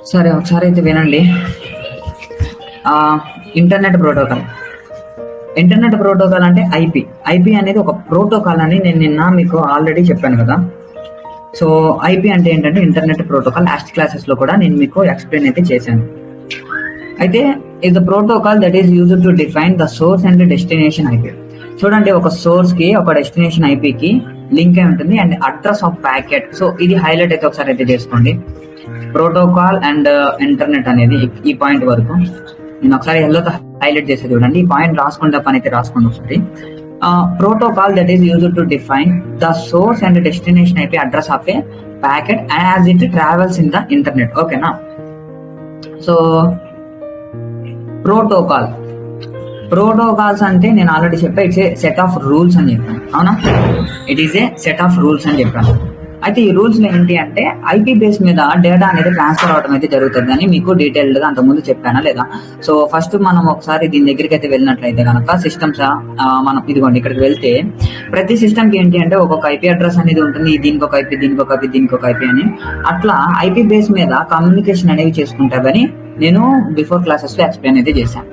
సరే ఒకసారి అయితే వినండి. ఆ ఇంటర్నెట్ ప్రోటోకాల్. ఇంటర్నెట్ ప్రోటోకాల్ అంటే ఐపీ అనేది ఒక ప్రోటోకాల్ అని నేను నిన్న మీకు ఆల్రెడీ చెప్పాను కదా. సో ఐపీ అంటే ఏంటంటే ఇంటర్నెట్ ప్రోటోకాల్. లాస్ట్ క్లాసెస్ లో కూడా నేను మీకు ఎక్స్ప్లెయిన్ అయితే చేశాను. అయితే is the protocol that is used to define the source and destination IP. చూడండి, ఒక సోర్స్ కి ఒక డెస్టినేషన్ ఐపీకి లింక్ అయి ఉంటుంది and address of packet. So ఇది హైలైట్ అయితే ఒకసారి అయితే చేసుకోండి. ప్రోటోకాల్ అండ్ ఇంటర్నెట్ అనేది ఈ పాయింట్ వరకు నేను ఒకసారి ఎల్లోతో హైలైట్ చేసి చూడండి. ఈ పాయింట్ రాసుకుంటే పని అయితే రాసుకోండి ఒకసారి. Protocol that is used to define the source and destination IP address of a packet as it travels in the internet. ఓకేనా? సో ప్రోటోకాల్స్ అంటే నేను ఆల్రెడీ చెప్పా, it's a set of rules అని చెప్పాను. అవునా? It is a set of rules అని చెప్పాను. అయితే ఈ రూల్స్ లో ఏంటి అంటే ఐపీ బేస్ మీద డేటా అనేది ట్రాన్స్ఫర్ అవడం అయితే జరుగుతుంది అని మీకు డీటెయిల్డ్ గా అంతకుముందు చెప్పానా లేదా? సో ఫస్ట్ మనం ఒకసారి దీని దగ్గరికి అయితే వెళ్ళినట్లయితే కనుక సిస్టమ్స్ మనం ఇదిగోండి ఇక్కడికి వెళ్తే ప్రతి సిస్టమ్ కి ఏంటి అంటే ఒక్కొక్క ఐపీ అడ్రస్ అనేది ఉంటుంది. దీనికి ఒక ఐపీ, దీనికి ఒక ఐపీ, దీనికి ఒక ఐపీ అని అట్లా ఐపీ బేస్ మీద కమ్యూనికేషన్ అనేవి చేసుకుంటావని నేను బిఫోర్ క్లాసెస్ లో ఎక్స్ప్లెయిన్ అయితే చేశాను.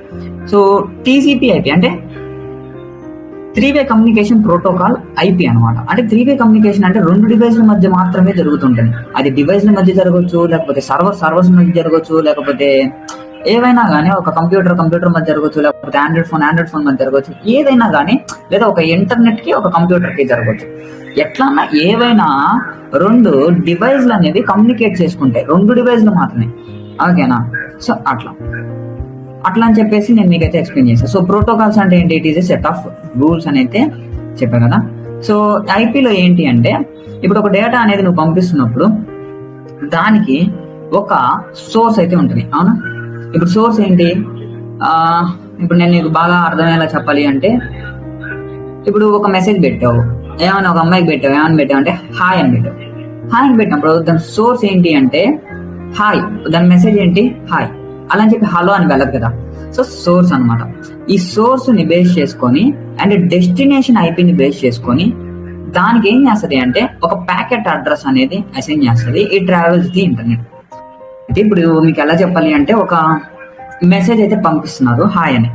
సో టీసీపీ ఐపీ అంటే 3-వే కమ్యూనికేషన్ ప్రోటోకాల్ ఐపీ అనమాట. అంటే 3-వే కమ్యూనికేషన్ అంటే 2 డివైస్ల మధ్య మాత్రమే జరుగుతుంటుంది. అది డివైస్ల మధ్య జరగవచ్చు, లేకపోతే సర్వర్స్ మధ్య జరగవచ్చు, లేకపోతే ఏవైనా కానీ ఒక కంప్యూటర్ మధ్య జరగవచ్చు, లేకపోతే ఆండ్రాయిడ్ ఫోన్ మధ్య జరగవచ్చు, ఏదైనా కానీ, లేదా ఒక ఇంటర్నెట్ కి ఒక కంప్యూటర్ కి జరగవచ్చు. ఎట్లన్నా ఏవైనా 2 డివైస్లు అనేవి కమ్యూనికేట్ చేసుకుంటాయి, 2 డివైస్లు మాత్రమే. ఓకేనా? సో అట్లా అని చెప్పేసి నేను మీకైతే ఎక్స్ప్లెయిన్ చేశాను. సో ప్రోటోకాల్స్ అంటే ఏంటి? It is a set of rules అని అయితే చెప్పాను కదా. సో ఐపీలో ఏంటి అంటే ఇప్పుడు ఒక డేటా అనేది నువ్వు పంపిస్తున్నప్పుడు దానికి ఒక సోర్స్ అయితే ఉంటుంది. అవునా? ఇప్పుడు సోర్స్ ఏంటి? ఇప్పుడు నేను నీకు బాగా అర్థమయ్యేలా చెప్పాలి అంటే ఇప్పుడు ఒక మెసేజ్ పెట్టావు, ఏమైనా ఒక అమ్మాయికి పెట్టావు, ఏమని పెట్టావు అంటే హాయ్ అని పెట్టావు. హాయ్ అని పెట్టినప్పుడు దాని సోర్స్ ఏంటి అంటే హాయ్, దాని మెసేజ్ ఏంటి హాయ్, అలా అని చెప్పి హలో అని వెళ్ళదు కదా. సో సోర్స్ అనమాట. ఈ సోర్స్ ని బేస్ చేసుకొని అండ్ డెస్టినేషన్ ఐపీని బేస్ చేసుకొని దానికి ఏం చేస్తుంది అంటే ఒక ప్యాకెట్ అడ్రస్ అనేది అసైన్ చేస్తుంది. ఈ ట్రావెల్స్ ది ఇంటర్నెట్. అయితే ఇప్పుడు మీకు ఎలా చెప్పాలి అంటే ఒక మెసేజ్ అయితే పంపిస్తున్నారు హాయ్ అని.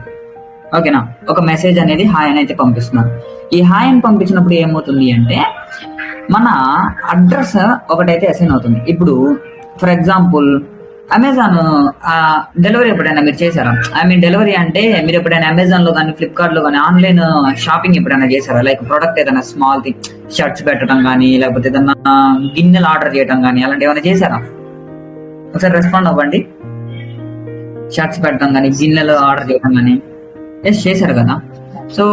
ఓకేనా? ఒక మెసేజ్ అనేది హాయ్ అని అయితే పంపిస్తున్నారు. ఈ హాయ్ అని పంపించినప్పుడు ఏమవుతుంది అంటే మన అడ్రస్ ఒకటైతే అసైన్ అవుతుంది. ఇప్పుడు ఫర్ ఎగ్జాంపుల్ అమెజాన్ డెలివరీ ఎప్పుడైనా మీరు చేశారా? డెలివరీ అంటే మీరు ఎప్పుడైనా అమెజాన్ లో కానీ ఫ్లిప్కార్ట్ లో కానీ ఆన్లైన్ షాపింగ్ ఎప్పుడైనా చేశారా? లైక్ ప్రొడక్ట్ ఏదైనా స్మాల్ థింగ్, షర్ట్స్ పెట్టడం కానీ, లేకపోతే ఏదన్నా గిన్నెలు ఆర్డర్ చేయడం కానీ, అలాంటి ఏమైనా చేశారా? ఒకసారి రెస్పాండ్ అవ్వండి. షర్ట్స్ పెట్టడం కానీ, గిన్నెలు ఆర్డర్ చేయడం కానీ ఎస్ చేశారు కదా. సో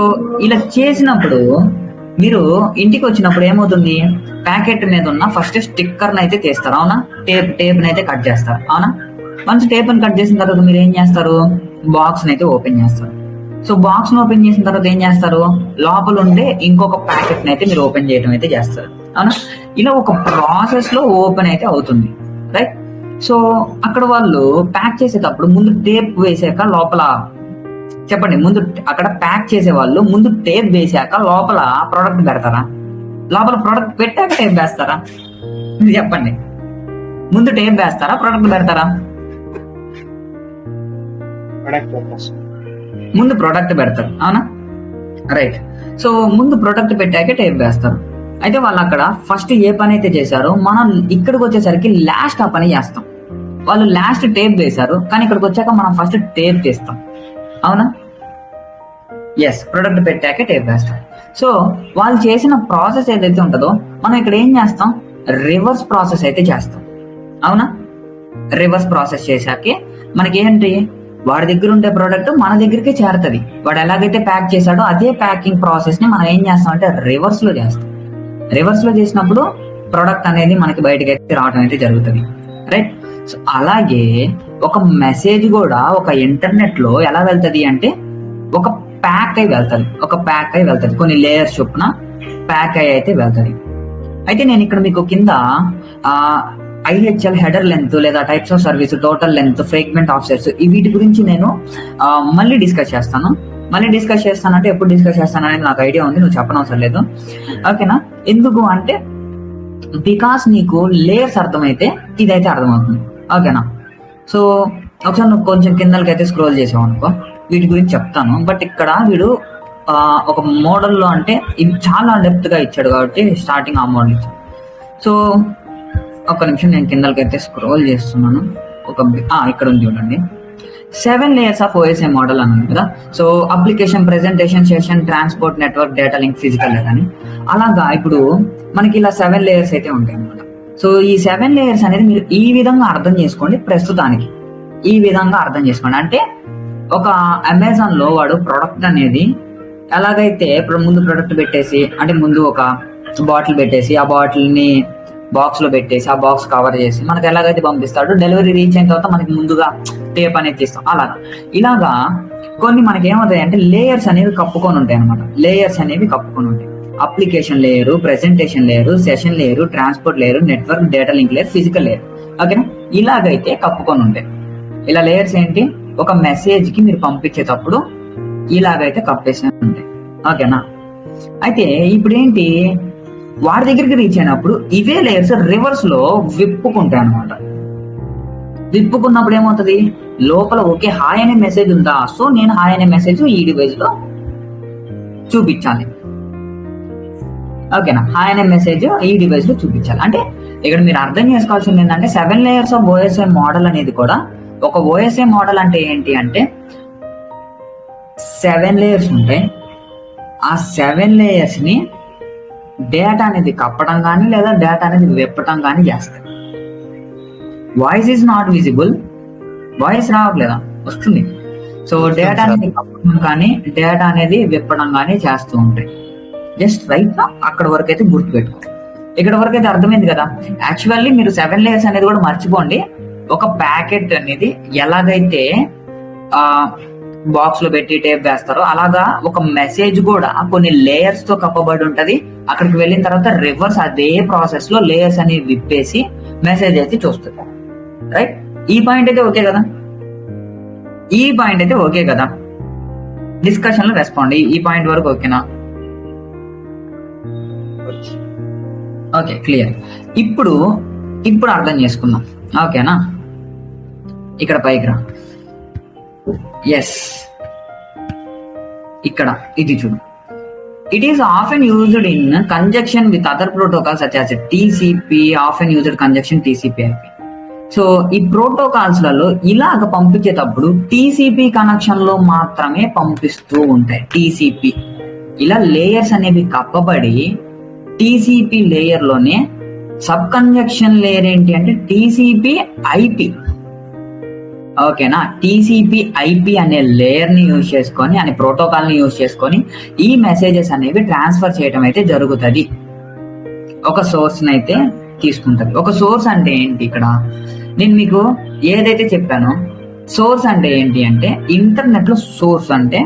ఇలా చేసినప్పుడు మీరు ఇంటికి వచ్చినప్పుడు ఏమవుతుంది? ప్యాకెట్ మీద ఉన్న ఫస్ట్ స్టిక్కర్ అయితే తీస్తారు. అవునా? టేప్ అయితే కట్ చేస్తారు. అవునా? వన్స్ టేప్ ని కట్ చేసిన తర్వాత మీరు ఏం చేస్తారు? బాక్స్ అయితే ఓపెన్ చేస్తారు. సో బాక్స్ ను ఓపెన్ చేసిన తర్వాత ఏం చేస్తారు? లోపల ఉండే ఇంకొక ప్యాకెట్ అయితే మీరు ఓపెన్ చేయడం అయితే చేస్తారు. అవునా? ఇలా ఒక ప్రాసెస్ లో ఓపెన్ అయితే అవుతుంది. రైట్? సో అక్కడ వాళ్ళు ప్యాక్ చేసేటప్పుడు ముందు టేప్ వేసాక లోపల చెప్పండి, ముందు అక్కడ ప్యాక్ చేసే వాళ్ళు ముందు టేప్ వేసాక లోపల ప్రోడక్ట్ పెడతారా? లోపల ప్రోడక్ట్ పెట్టాక టేప్ వేస్తారా? చెప్పండి. ముందు టేప్ వేస్తారా, ప్రోడక్ట్ పెడతారా? ముందు ప్రోడక్ట్ పెడతారు. అవునా? రైట్. సో ముందు ప్రోడక్ట్ పెట్టాక టేప్ వేస్తారు. అయితే వాళ్ళు అక్కడ ఫస్ట్ ఏ పని అయితే చేశారో మనం ఇక్కడికి వచ్చేసరికి లాస్ట్ ఆ పని చేస్తాం. వాళ్ళు లాస్ట్ టేప్ వేశారు, కానీ ఇక్కడికి వచ్చాక మనం ఫస్ట్ టేప్ చేస్తాం. అవునా? ఎస్, ప్రొడక్ట్ పెట్టాక టేప్ వేస్తాం. సో వాళ్ళు చేసిన ప్రాసెస్ ఏదైతే ఉంటుందో మనం ఇక్కడ ఏం చేస్తాం? రివర్స్ ప్రాసెస్ అయితే చేస్తాం. అవునా? రివర్స్ ప్రాసెస్ చేశాకే మనకి ఏంటి? వాడి దగ్గర ఉండే ప్రోడక్ట్ మన దగ్గరికి చేరుతుంది. వాడు ఎలాగైతే ప్యాక్ చేశాడో అదే ప్యాకింగ్ ప్రాసెస్ ని మనం ఏం చేస్తాం అంటే రివర్స్ లో చేస్తాం. రివర్స్ లో చేసినప్పుడు ప్రొడక్ట్ అనేది మనకి బయటకి అయితే రావడం అయితే జరుగుతుంది. రైట్? సో అలాగే ఒక మెసేజ్ కూడా ఒక ఇంటర్నెట్ లో ఎలా వెళ్తుంది అంటే ఒక ప్యాక్ అయి వెళ్తుంది. కొన్ని లేయర్స్ చొప్పున ప్యాక్ అయి అయితే వెళ్తుంది. అయితే నేను ఇక్కడ మీకు కింద IHL హెడర్ లెంత్ లేదా types of service, total length, fragment offsets వీటి గురించి నేను మళ్ళీ డిస్కస్ చేస్తాను. అంటే ఎప్పుడు డిస్కస్ చేస్తాను అనేది నాకు ఐడియా ఉంది, నువ్వు చెప్పనవసరం లేదు. ఓకేనా? ఎందుకు అంటే బికాస్ నీకు లేయర్స్ అర్థమైతే ఇదైతే అర్థమవుతుంది. ఓకేనా? సో ఒకసారి నువ్వు కొంచెం కిందలకైతే స్క్రోల్ చేసావు అనుకో, వీటి గురించి చెప్తాను. బట్ ఇక్కడ వీడు ఒక మోడల్లో అంటే ఇది చాలా డెప్త్ గా ఇచ్చాడు కాబట్టి స్టార్టింగ్ ఆ మోడల్ ఇచ్చాడు. సో ఒక నిమిషం నేను కిందలకైతే స్క్రోల్ చేస్తున్నాను. ఇక్కడ ఉంది చూడండి, 7 layers ఆఫ్ ఓఎస్ఐ మోడల్ అన్నది కదా. So application, presentation, session, transport, network, data link, physical అని అలాగా ఇప్పుడు మనకి ఇలా 7 layers అయితే ఉంటాయి అనమాట. సో ఈ 7 layers అనేది మీరు ఈ విధంగా అర్థం చేసుకోండి. ప్రస్తుతానికి ఈ విధంగా అర్థం చేసుకోండి. అంటే ఒక అమెజాన్ లో వాడు ప్రొడక్ట్ అనేది ఎలాగైతే ముందు ప్రొడక్ట్ పెట్టేసి, అంటే ముందు ఒక బాటిల్ పెట్టేసి, ఆ బాటిల్ ని బాక్స్ లో పెట్టేసి, ఆ బాక్స్ కవర్ చేసి మనకి ఎలాగైతే పంపిస్తాడు, డెలివరీ రీచ్ అయిన తర్వాత మనకి ముందుగా టేప్ అనేది తీస్తాం. ఇలాగా కొన్ని మనకి ఏమవుతాయి అంటే లేయర్స్ అనేవి కప్పుకొని ఉంటాయి అనమాట. లేయర్స్ అనేవి కప్పుకొని ఉంటాయి. Application layer, presentation layer, session layer, transport layer, network, data link layer, physical layer. ఓకేనా, ఇలాగైతే కప్పుకొని ఉంటాయి. ఇలా లేయర్స్ ఏంటి, ఒక మెసేజ్ కి మీరు పంపించేటప్పుడు ఇలాగైతే కప్పేసి ఉంటాయి. ఓకేనా, అయితే ఇప్పుడు ఏంటి, వాడి దగ్గరికి రీచ్ అయినప్పుడు ఇవే లేయర్స్ రివర్స్ లో విప్పుకుంటాయి అనమాట. విప్పుకున్నప్పుడు ఏమవుతుంది, లోపల ఓకే హాయ్ అనే మెసేజ్ ఉందా, సో నేను హాయ్ అనే మెసేజ్ ఈ డివైస్ లో చూపించాలి. ఓకేనా, హాయ్ అనే మెసేజ్ ఈ డివైస్ లో చూపించాలి. అంటే ఇక్కడ మీరు అర్థం చేసుకోవాల్సింది ఏంటంటే 7 layers ఆఫ్ ఓఎస్ఐ మోడల్ అనేది కూడా ఒక ఓఎస్ఐ మోడల్ అంటే ఏంటి అంటే 7 layers ఉంటాయి. ఆ 7 layers ని డేటా అనేది కప్పడం కానీ లేదా డేటా అనేది విప్పటం కానీ చేస్తాయి. Voice is not visible, voice రావట్లేదా, వస్తుంది. సో డేటా అనేది కప్పడం కానీ డేటా అనేది విప్పడం కానీ చేస్తూ ఉంటాయి. జస్ట్ రైట్ నా అక్కడ వరకు అయితే గుర్తుపెట్టుకో. ఇక్కడ వరకు అయితే అర్థమైంది కదా. యాక్చువల్లీ మీరు 7 layers అనేది కూడా మర్చిపోండి. ఒక ప్యాకెట్ అనేది ఎలాగైతే బాక్స్ లో పెట్టి టేప్ వేస్తారో అలాగా ఒక మెసేజ్ కూడా కొన్ని లేయర్స్ తో కప్పబడి ఉంటది. అక్కడికి వెళ్ళిన తర్వాత రివర్స్ అదే ప్రాసెస్ లో లేయర్స్ అనేవి విప్పేసి మెసేజ్ అయితే చూస్తుంది. రైట్, ఈ పాయింట్ అయితే ఓకే కదా, ఈ పాయింట్ అయితే ఓకే కదా. డిస్కషన్ లో రెస్పాండ్, ఈ పాయింట్ వరకు ఓకేనా? Okay, clear. ఇప్పుడు అర్థం చేసుకుందాం. ఓకేనా, ఇక్కడ పైకి రా. ఎస్, ఇక్కడ ఇది చూడు. It is often used in conjunction with other protocols such as TCP, often used conjunction TCP IP. So ఈ ప్రోటోకాల్స్ లలో ఇలాగ పంపించేటప్పుడు టీసీపీ కనెక్షన్ లో మాత్రమే పంపిస్తూ ఉంటాయి. టీసీపీ ఇలా లేయర్స్ అనేవి కప్పబడి టీసీపీ లేయర్ లోనే సబ్ కంజంక్షన్ లేయర్ ఏంటి అంటే టీసీపీ ఐపీ. ఓకేనా, టీసీపీ ఐపీ అనే లేయర్ ని యూజ్ చేసుకొని, అనే ప్రోటోకాల్ ని యూజ్ చేసుకొని ఈ మెసేజెస్ అనేవి ట్రాన్స్ఫర్ చేయడం అయితే జరుగుతుంది. ఒక సోర్స్ అయితే తీసుకుంటది. ఒక సోర్స్ అంటే ఏంటి, ఇక్కడ నేను మీకు ఏదైతే చెప్పానో సోర్స్ అంటే ఏంటి అంటే ఇంటర్నెట్ లో సోర్స్ అంటే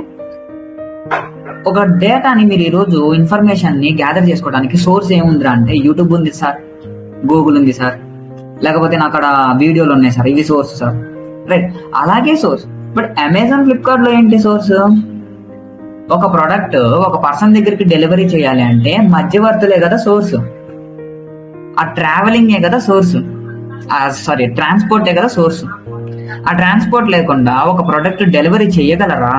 ఒక డేటాని మీరు ఈరోజు ఇన్ఫర్మేషన్ ని గ్యాదర్ చేసుకోవడానికి సోర్స్ ఏముందిరా అంటే యూట్యూబ్ ఉంది సార్, గూగుల్ ఉంది సార్, లేకపోతే నా అక్కడ వీడియోలు ఉన్నాయి సార్, ఇవి సోర్స్ సార్. రైట్, అలాగే సోర్స్. బట్ అమెజాన్, ఫ్లిప్కార్ట్ లో ఏంటి సోర్స్, ఒక ప్రోడక్ట్ ఒక పర్సన్ దగ్గరికి డెలివరీ చేయాలి అంటే మధ్యవర్తులే కదా సోర్స్. ఆ ట్రావెలింగే కదా సోర్స్, సారీ ట్రాన్స్పోర్టే కదా సోర్స్. ఆ ట్రాన్స్పోర్ట్ లేకుండా ఒక ప్రోడక్ట్ డెలివరీ చేయగలరా?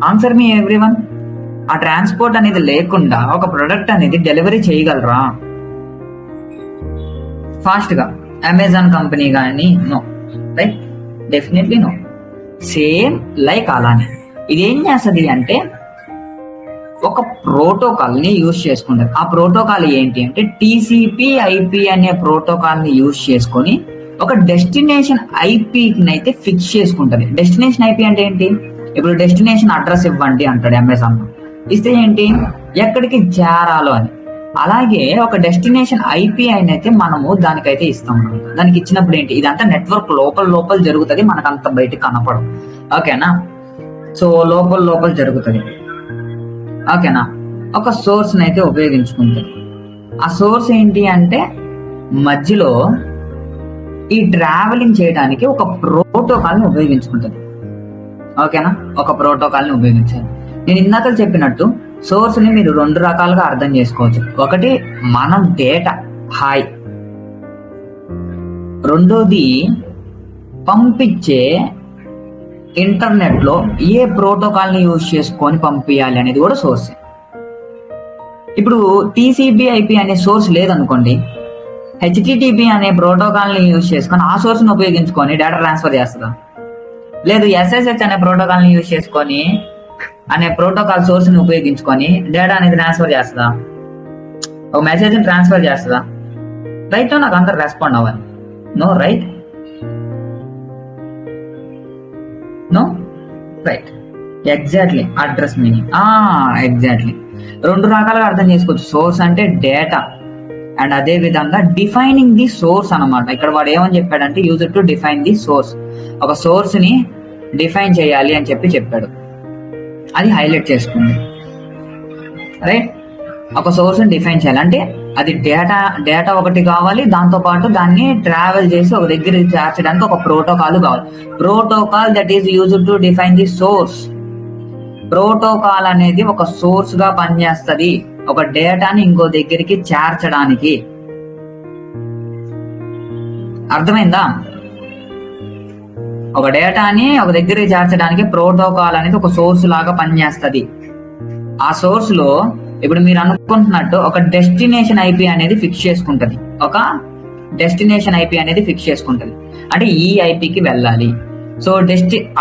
Answer me everyone. ఆ ట్రాన్స్పోర్ట్ అనేది లేకుండా ఒక ప్రొడక్ట్ అనేది డెలివరీ చేయగలరా ఫాస్ట్ గా? అమెజాన్ కంపెనీ కానీ no, right, definitely no. Same like అలానే ఇది ఏం చేస్తుంది అంటే ఒక ప్రోటోకాల్ ని యూజ్ చేసుకుంటారు. ఆ ప్రోటోకాల్ ఏంటి అంటే టీసీపీ ఐపీ అనే ప్రోటోకాల్ ని యూజ్ చేసుకొని ఒక డెస్టినేషన్ ఐపీని అయితే ఫిక్స్ చేసుకుంటది. డెస్టినేషన్ ఐపీ అంటే ఏంటి, ఇప్పుడు డెస్టినేషన్ అడ్రస్ ఇవ్వండి అంటాడు అమెజాన్ లో, ఇస్తే ఏంటి ఎక్కడికి చేరాలో అని. అలాగే ఒక డెస్టినేషన్ ఐపీ అయితే మనము దానికైతే ఇస్తాం. దానికి ఇచ్చినప్పుడు ఏంటి, ఇదంతా నెట్వర్క్ లోపల జరుగుతుంది, మనకు అంత బయటకు కనపడదు. ఓకేనా, సో లోపల జరుగుతుంది. ఓకేనా, ఒక సోర్స్ అయితే ఉపయోగించుకుంటుంది. ఆ సోర్స్ ఏంటి అంటే మధ్యలో ఈ ట్రావెలింగ్ చేయడానికి ఒక ప్రోటోకాల్ ని ఉపయోగించుకుంటుంది. ఓకేనా, ఒక ప్రోటోకాల్ ని ఉపయోగించాలి. నేను ఇందాక చెప్పినట్టు సోర్స్ ని మీరు 2 రకాలుగా అర్థం చేసుకోవచ్చు. ఒకటి మనం డేటా హాయ్, రెండోది పంపించే ఇంటర్నెట్ లో ఏ ప్రోటోకాల్ ని యూజ్ చేసుకొని పంపించాలి అనేది కూడా సోర్స్. ఇప్పుడు టీసీపీ ఐపీ అనే సోర్స్ లేదనుకోండి, హెచ్టిటిపి అనే ప్రోటోకాల్ ని యూజ్ చేసుకొని ఆ సోర్స్ ని ఉపయోగించుకొని డేటా ట్రాన్స్ఫర్ చేస్తుందా? లేదు ఎస్ఎస్హెచ్ అనే ప్రోటోకాల్ ని యూజ్ చేసుకొని అనే ప్రోటోకాల్ సోర్స్ ని ఉపయోగించుకొని డేటా అనేది ట్రాన్స్ఫర్ చేస్తుందా? ఒక మెసేజ్ ని ట్రాన్స్ఫర్ చేస్తుందా? రైట్, నాకు అందరు రెస్పాండ్ అవ్వాలి. No, right? No, right. Exactly address meaning. Exactly రెండు రకాలుగా అర్థం చేసుకోవచ్చు. సోర్స్ అంటే డేటా, అండ్ అదే విధంగా డిఫైనింగ్ ది సోర్స్ అనమాట. ఇక్కడ వాడు ఏమని చెప్పాడంటే use to define the source. ఒక సోర్స్ ని డిఫైన్ చేయాలి అని చెప్పాడు. అది హైలైట్ చేసుకుంది. రైట్, ఒక సోర్స్ ని డిఫైన్ చేయాలి అంటే అది డేటా ఒకటి కావాలి, దాంతో పాటు దాన్ని ట్రావెల్ చేసి ఒక దగ్గర చేర్చడానికి ఒక ప్రోటోకాల్ కావాలి. Protocol that is use to define the source. Protocol అనేది ఒక సోర్స్ గా పనిచేస్తుంది, ఒక డేటాని ఇంకో దగ్గరికి చేర్చడానికి. అర్థమైందా? ఒక డేటాని ఒక దగ్గరికి చేర్చడానికి ప్రోటోకాల్ అనేది ఒక సోర్స్ లాగా పనిచేస్తుంది. ఆ సోర్స్ లో ఇప్పుడు మీరు అనుకుంటున్నట్టు ఒక డెస్టినేషన్ ఐపీ అనేది ఫిక్స్ చేసుకుంటది. అంటే ఈ ఐపీకి వెళ్ళాలి. So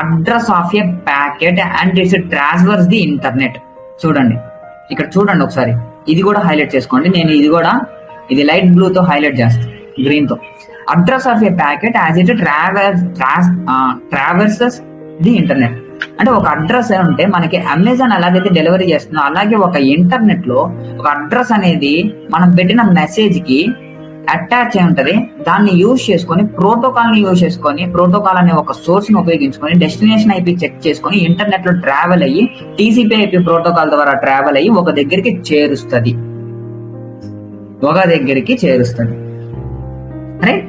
address of a packet and it's transfers the internet. చూడండి, ఇక్కడ చూడండి ఒకసారి, ఇది కూడా హైలైట్ చేసుకోండి. నేను ఇది లైట్ బ్లూ తో హైలైట్ చేస్తాను, గ్రీన్ తో. Address of a packet as it traverses the internet. అంటే ఒక అడ్రస్ ఉంటే మనకి అమెజాన్ ఎలాగైతే డెలివరీ చేస్తుందో అలాగే ఒక ఇంటర్నెట్ లో ఒక అడ్రస్ అనేది మనం పెట్టిన మెసేజ్ కి అటాచ్ అయి ఉంటది. దాన్ని యూజ్ చేసుకొని ప్రోటోకాల్ అనే ఒక సోర్స్ ని ఉపయోగించుకొని డెస్టినేషన్ ఐపీ చెక్ చేసుకొని ఇంటర్నెట్ లో ట్రావెల్ అయ్యి టీసీపీ ఐపీ ప్రోటోకాల్ ద్వారా ట్రావెల్ అయ్యి ఒక దగ్గరికి చేరుస్తుంది. రైట్,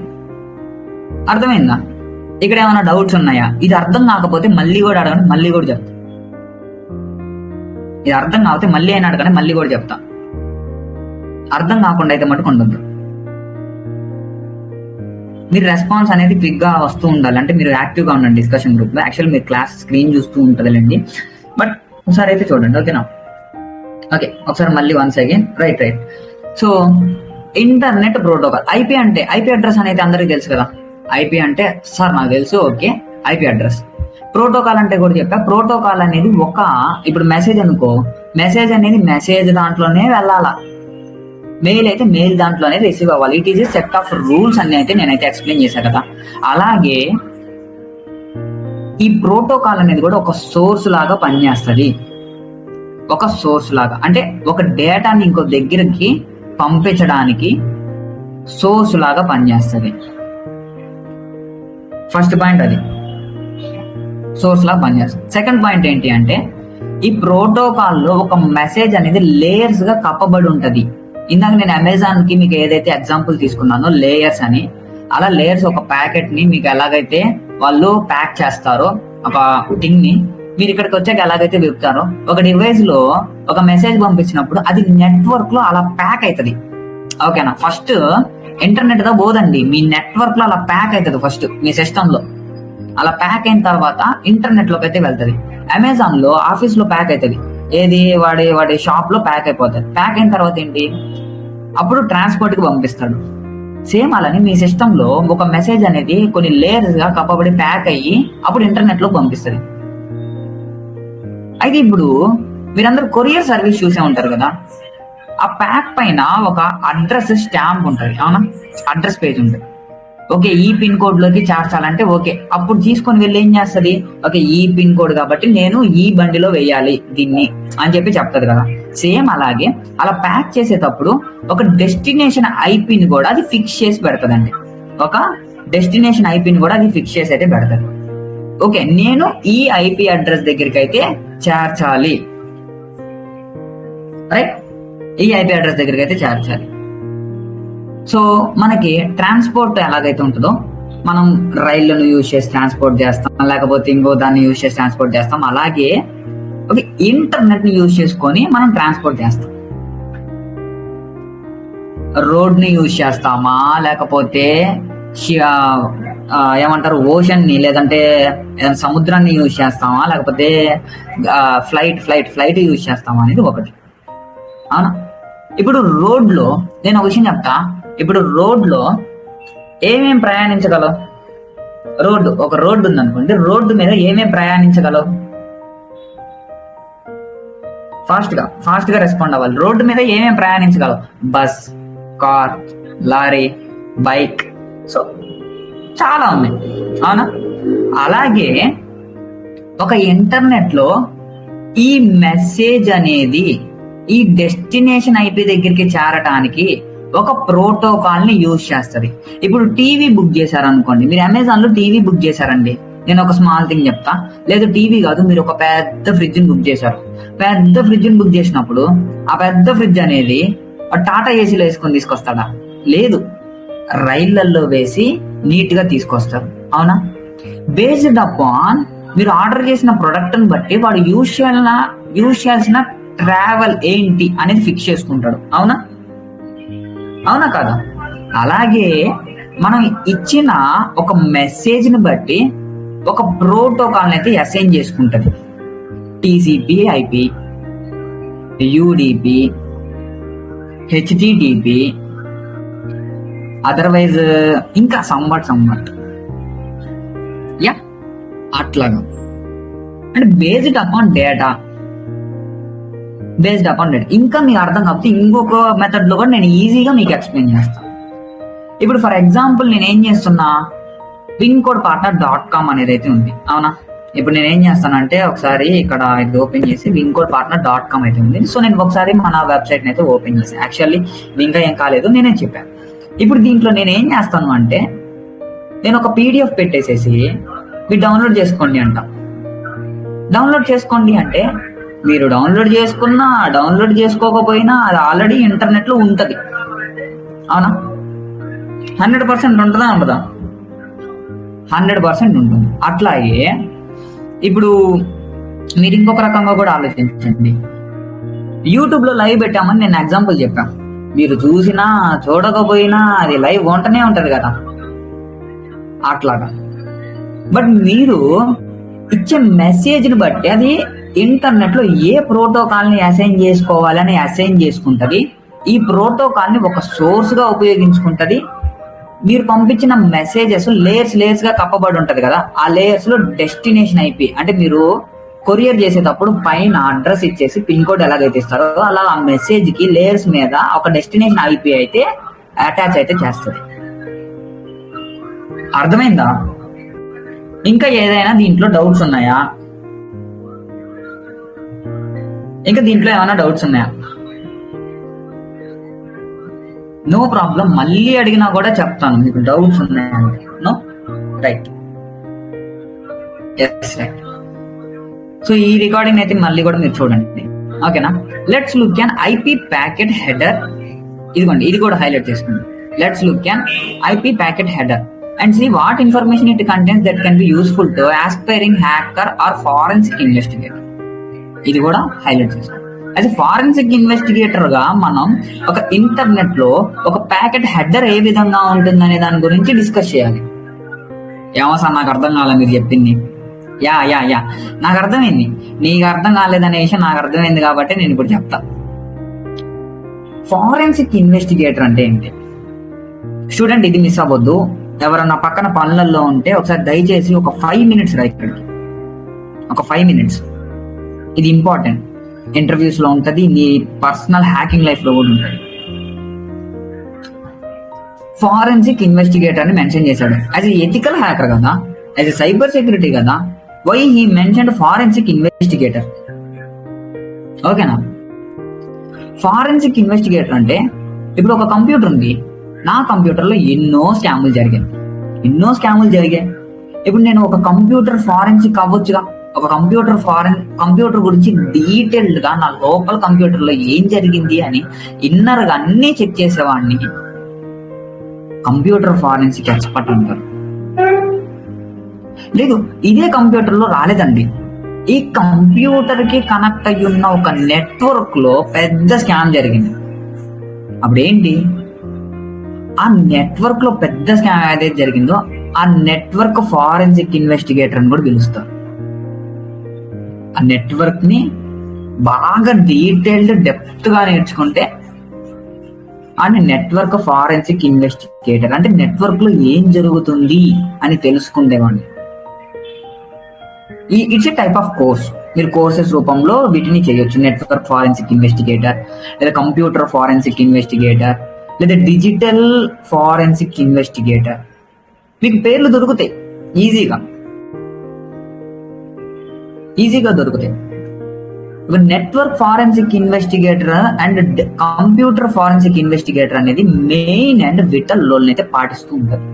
అర్థమైందా? ఇక్కడ ఏమైనా డౌట్స్ ఉన్నాయా? ఇది అర్థం కాకపోతే మళ్ళీ కూడా అడగండి, మళ్ళీ కూడా చెప్తా. ఇది అర్థం కాకపోతే మళ్ళీ అయినా అడగండి, మళ్ళీ కూడా చెప్తా. అర్థం కాకుండా అయితే మటుకు ఉండద్దు. మీరు రెస్పాన్స్ అనేది క్విక్ గా వస్తూ ఉండాలి. అంటే మీరు యాక్టివ్ గా ఉండండి డిస్కషన్ గ్రూప్ లో. యాక్చువల్ మీరు క్లాస్ స్క్రీన్ చూస్తూ ఉంటుందిలేండి, బట్ ఒకసారి అయితే చూడండి. ఓకేనా? ఓకే, ఒకసారి మళ్ళీ once again. Right. So internet protocol. IP అంటే ఐపీ అడ్రస్ అనేది అందరికీ తెలుసు కదా. ఐపీ అంటే సార్ నాకు తెలుసు, ఓకే, ఐపీ అడ్రస్. ప్రోటోకాల్ అంటే కూడా చెప్పా. ప్రోటోకాల్ అనేది ఇప్పుడు మెసేజ్ అనుకో, మెసేజ్ అనేది మెసేజ్ దాంట్లోనే వెళ్ళాలా, మెయిల్ అయితే మెయిల్ దాంట్లోనే రిసీవ్ అవ్వాలి. It is a set of rules అని అయితే నేనైతే ఎక్స్ప్లెయిన్ చేశాను కదా. అలాగే ఈ ప్రోటోకాల్ అనేది కూడా ఒక సోర్స్ లాగా పనిచేస్తుంది. అంటే ఒక డేటాని ఇంకో దగ్గరికి పంపించడానికి సోర్స్ లాగా పనిచేస్తుంది. ఫస్ట్ పాయింట్ అది, సోర్స్ లాగా పనిచేస్తుంది. సెకండ్ పాయింట్ ఏంటి అంటే ఈ ప్రోటోకాల్ లో ఒక మెసేజ్ అనేది లేయర్స్ గా కప్పబడి ఉంటది. ఇందాక నేను అమెజాన్ కి మీకు ఏదైతే ఎగ్జాంపుల్ తీసుకున్నానో లేయర్స్ అని, అలా లేయర్స్ ఒక ప్యాకెట్ ని మీకు ఎలాగైతే వాళ్ళు ప్యాక్ చేస్తారో ఒక థింగ్ ని, మీరు ఇక్కడికి వచ్చాక ఎలాగైతే వెళ్తారో ఒక డివైస్ లో ఒక మెసేజ్ పంపించినప్పుడు అది నెట్వర్క్ లో అలా ప్యాక్ అవుతుంది. ఓకేనా? ఫస్ట్ ఇంటర్నెట్ దా పోదండి, మీ నెట్వర్క్ లో అలా ప్యాక్ అవుతుంది. ఫస్ట్ మీ సిస్టమ్ లో అలా ప్యాక్ అయిన తర్వాత ఇంటర్నెట్ లోకి అయితే వెళ్తుంది. అమెజాన్ లో ఆఫీస్ లో ప్యాక్ అవుతుంది. ఏది వాడి షాప్ లో ప్యాక్ అయిపోతుంది. ప్యాక్ అయిన తర్వాత ఏంటి, అప్పుడు ట్రాన్స్పోర్ట్ కి పంపిస్తాడు. సేమ్ అలానే మీ సిస్టమ్ లో ఒక మెసేజ్ అనేది కొన్ని లేయర్స్ గా కప్పబడి ప్యాక్ అయ్యి అప్పుడు ఇంటర్నెట్ లో పంపిస్తుంది. అయితే ఇప్పుడు మీరందరూ కొరియర్ సర్వీస్ చూసే ఉంటారు కదా. ఆ ప్యాక్ పైన ఒక అడ్రస్ స్టాంప్ ఉంటుంది, అవునా? అడ్రస్ పేజ్ ఉంటుంది. ఓకే, ఈ పిన్ కోడ్ లోకి చేర్చాలంటే ఓకే, అప్పుడు తీసుకొని వెళ్ళి ఏం చేస్తుంది, ఓకే ఈ పిన్ కోడ్ కాబట్టి నేను ఈ బండిలో వేయాలి దీన్ని అని చెప్తుంది కదా. సేమ్ అలాగే అలా ప్యాక్ చేసేటప్పుడు ఒక డెస్టినేషన్ ఐపీని కూడా అది ఫిక్స్ చేసి పెడతదండి. ఒక డెస్టినేషన్ ఐపీని కూడా అది ఫిక్స్ చేసి అయితే పెడతాడు. ఓకే, నేను ఈ ఐపీ అడ్రస్ దగ్గరికి అయితే చేర్చాలి, రైట్? ఈ ఐపీ అడ్రస్ దగ్గరికి అయితే చేర్చాలి. సో మనకి ట్రాన్స్పోర్ట్ ఎలాగైతే ఉంటుందో, మనం రైళ్లను యూజ్ చేసి ట్రాన్స్పోర్ట్ చేస్తాం, లేకపోతే ఇంకో దాన్ని యూజ్ చేసి ట్రాన్స్పోర్ట్ చేస్తాం. అలాగే ఒక ఇంటర్నెట్ ని యూజ్ చేసుకొని మనం ట్రాన్స్పోర్ట్ చేస్తాం. రోడ్ ని యూజ్ చేస్తామా, లేకపోతే ఏమంటారు ఓషన్ ని, లేదంటే ఏదైనా సముద్రాన్ని యూజ్ చేస్తామా, లేకపోతే ఫ్లైట్ యూజ్ చేస్తామా అనేది ఒకటి. అవునా? ఇప్పుడు రోడ్లో నేను ఒక విషయం చెప్తా. ఇప్పుడు రోడ్లో ఏమేం ప్రయాణించగలవు? ఒక రోడ్డు ఉందనుకోండి, రోడ్డు మీద ఏమేం ప్రయాణించగలవు? ఫాస్ట్ గా రెస్పాండ్ అవ్వాలి. రోడ్డు మీద ఏమేమి ప్రయాణించగలవు? Bus, car, lorry, bike, so చాలా ఉన్నాయి. అవునా? అలాగే ఒక ఇంటర్నెట్ లో ఈ మెసేజ్ అనేది ఈ డెస్టినేషన్ ఐపీ దగ్గరికి చేరటానికి ఒక ప్రోటోకాల్ ని యూజ్ చేస్తుంది. ఇప్పుడు టీవీ బుక్ చేశారనుకోండి, మీరు అమెజాన్ లో టీవీ బుక్ చేశారండి, నేను ఒక స్మాల్ థింగ్ చెప్తా. లేదు టీవీ కాదు, మీరు ఒక పెద్ద ఫ్రిడ్జ్ ని బుక్ చేశారు. పెద్ద ఫ్రిడ్జ్ ని బుక్ చేసినప్పుడు ఆ పెద్ద ఫ్రిడ్జ్ అనేది టాటా ఏసీలో వేసుకొని తీసుకొస్తాడా? లేదు, రైళ్లలో వేసి నీట్ గా తీసుకొస్తారు. అవునా? బేస్డ్ అపాన్ మీరు ఆర్డర్ చేసిన ప్రొడక్ట్ ని బట్టి వాడు యూజ్ చేయాల్సిన ట్రావెల్ ఏంటి అనేది ఫిక్స్ చేసుకుంటాడు. అవునా కాదా? అలాగే మనం ఇచ్చిన ఒక మెసేజ్ ని బట్టి ఒక ప్రోటోకాల్ అయితే అసైన్ చేసుకుంటది. TCP, IP, UDP, HTTP, otherwise ఇంకా సంబట్ యా అట్లాగా. అంటే బేస్డ్ అపాన్ డేటా. ఇంకా మీకు అర్థం కాకపోతే ఇంకొక మెథడ్ లో కూడా నేను ఈజీగా మీకు ఎక్స్ప్లెయిన్ చేస్తాను. ఇప్పుడు ఫర్ ఎగ్జాంపుల్ నేను ఏం చేస్తున్నా, wincodepartner.com అనేది అయితే ఉంది. అవునా? ఇప్పుడు నేను ఏం చేస్తానంటే ఒకసారి ఇక్కడ ఇది ఓపెన్ చేసి wincodepartner.com అయితే ఉంది. సో నేను ఒకసారి మన వెబ్సైట్ అయితే ఓపెన్ చేసి, యాక్చువల్లీ ఇంకా ఏం కాలేదు, నేనే చెప్పాను. ఇప్పుడు దీంట్లో నేను ఏం చేస్తాను అంటే, నేను ఒక పీడిఎఫ్ పెట్టేసేసి మీరు డౌన్లోడ్ చేసుకోండి అంట. డౌన్లోడ్ చేసుకోండి అంటే మీరు డౌన్లోడ్ చేసుకున్నా డౌన్లోడ్ చేసుకోకపోయినా అది ఆల్రెడీ ఇంటర్నెట్ లో ఉంటది. అవునా? 100% ఉంటుందా? 100% ఉంటుంది. అట్లాగే ఇప్పుడు మీరు ఇంకొక రకంగా కూడా ఆలోచించండి. యూట్యూబ్ లో లైవ్ పెట్టామని నేను ఎగ్జాంపుల్ చెప్పాను. మీరు చూసినా చూడకపోయినా అది లైవ్ ఉంటనే ఉంటది కదా, అట్లాగా. బట్ మీరు ఇచ్చే మెసేజ్ ని బట్టి అది ఇంటర్నెట్ లో ఏ ప్రోటోకాల్ ని అసైన్ చేసుకోవాలని అసైన్ చేసుకుంటది. ఈ ప్రోటోకాల్ ని ఒక సోర్స్ గా ఉపయోగించుకుంటది. మీరు పంపించిన మెసేజెస్ లేయర్స్ గా కప్పబడి ఉంటది కదా, ఆ లేయర్స్ లో డెస్టినేషన్ ఐపీ, అంటే మీరు కొరియర్ చేసేటప్పుడు పైన అడ్రస్ ఇచ్చేసి పిన్ కోడ్ ఎలాగైతే ఇస్తారో అలా ఆ మెసేజ్ కి లేయర్స్ మీద ఒక డెస్టినేషన్ ఐపీ అయితే అటాచ్ అయితే చేస్తుంది. అర్థమైందా? ఇంకా ఏదైనా దీంట్లో డౌట్స్ ఉన్నాయా? నో ప్రాబ్లం, మళ్ళీ అడిగినా కూడా చెప్తాను. మీకు డౌట్స్ ఉన్నాయంటే no right. Yes right. So ఈ రికార్డింగ్ అయితే మళ్ళీ కూడా మీరు చూడండి. ఓకేనా? Let's look on IP packet header. ఇదిగోండి, ఇది కూడా హైలైట్ చేసుకోండి. Let's look on IP packet header and see what information it contains that can be useful to aspiring hacker or forensic investigator. ఇది కూడా హైలైట్ చేసుకోండి. అయితే ఫారెన్సిక్ ఇన్వెస్టిగేటర్ గా మనం ఒక ఇంటర్నెట్ లో ఒక ప్యాకెట్ హెడర్ ఏ విధంగా ఉంటుందనే దాని గురించి డిస్కస్ చేయాలి. ఏమో సార్ నాకు అర్థం కాలేదు మీరు చెప్పింది. యా నాకు అర్థమైంది. నీకు అర్థం కాలేదనే విషయం నాకు అర్థమైంది కాబట్టి నేను ఇప్పుడు చెప్తా. ఫారెన్సిక్ ఇన్వెస్టిగేటర్ అంటే ఏంటి? స్టూడెంట్ ఇది మిస్ అవ్వద్దు. ఎవరన్నా పక్కన పనులలో ఉంటే ఒకసారి దయచేసి ఒక 5 minutes రా ఇక్కడికి. ఒక 5 minutes. ఇది ఇంపార్టెంట్. ఇంటర్వ్యూస్ లో ఉంటది, నీ పర్సనల్ హ్యాకింగ్ లైఫ్ లో కూడా ఉంటుంది. ఫారెన్సిక్ ఇన్వెస్టిగేటర్ అని మెన్షన్ చేశాడు. యాజ్ ఎ ఎథికల్ హ్యాకర్ కదా, యాజ్ ఎ సైబర్ సెక్యూరిటీ కదా, why he mentioned forensic investigator. ఓకేనా? ఫారెన్సిక్ ఇన్వెస్టిగేటర్ అంటే ఇప్పుడు ఒక కంప్యూటర్ ఉంది, నా కంప్యూటర్ లో ఎన్నో స్కాములు జరిగాయి. ఇప్పుడు నేను ఒక కంప్యూటర్ ఫారెన్సిక్ అవ్వచ్చుగా. ఒక కంప్యూటర్ గురించి డీటెయిల్డ్ గా నా లోకల్ కంప్యూటర్ లో ఏం జరిగింది అని ఇన్నర్ గా అన్ని చెక్ చేసేవాడిని కంప్యూటర్ ఫారెన్సిక్ ఎక్స్పర్ట్ అంటారు. లేదు, ఇదే కంప్యూటర్ లో రాలేదండి. ఈ కంప్యూటర్ కి కనెక్ట్ అయ్యి ఉన్న ఒక నెట్వర్క్ లో పెద్ద స్కామ్ జరిగింది. అప్పుడు ఏంటి? ఆ నెట్వర్క్ లో పెద్ద స్కామ్ ఏదైతే జరిగిందో ఆ నెట్వర్క్ ఫారెన్సిక్ ఇన్వెస్టిగేటర్ అని కూడా పిలుస్తారు. ఆ నెట్వర్క్ ని బాగా డీటెయిల్డ్ డెప్త్ గా నేర్చుకుంటే అని నెట్వర్క్ ఫారెన్సిక్ ఇన్వెస్టిగేటర్ అంటే నెట్వర్క్ లో ఏం జరుగుతుంది అని తెలుసుకునేవాడిని. It's a type of course. మీరు కోర్సెస్ రూపంలో వీటిని చేయొచ్చు. నెట్వర్క్ ఫారెన్సిక్ ఇన్వెస్టిగేటర్, లేదా కంప్యూటర్ ఫారెన్సిక్ ఇన్వెస్టిగేటర్, లేదా డిజిటల్ ఫారెన్సిక్ ఇన్వెస్టిగేటర్. మీకు పేర్లు దొరుకుతాయి ఈజీగా దొరుకుతాయి. Network forensic investigator and computer forensic investigator అనేది మెయిన్ అండ్ విటల్ రోల్ అయితే పాటిస్తూ ఉంటారు.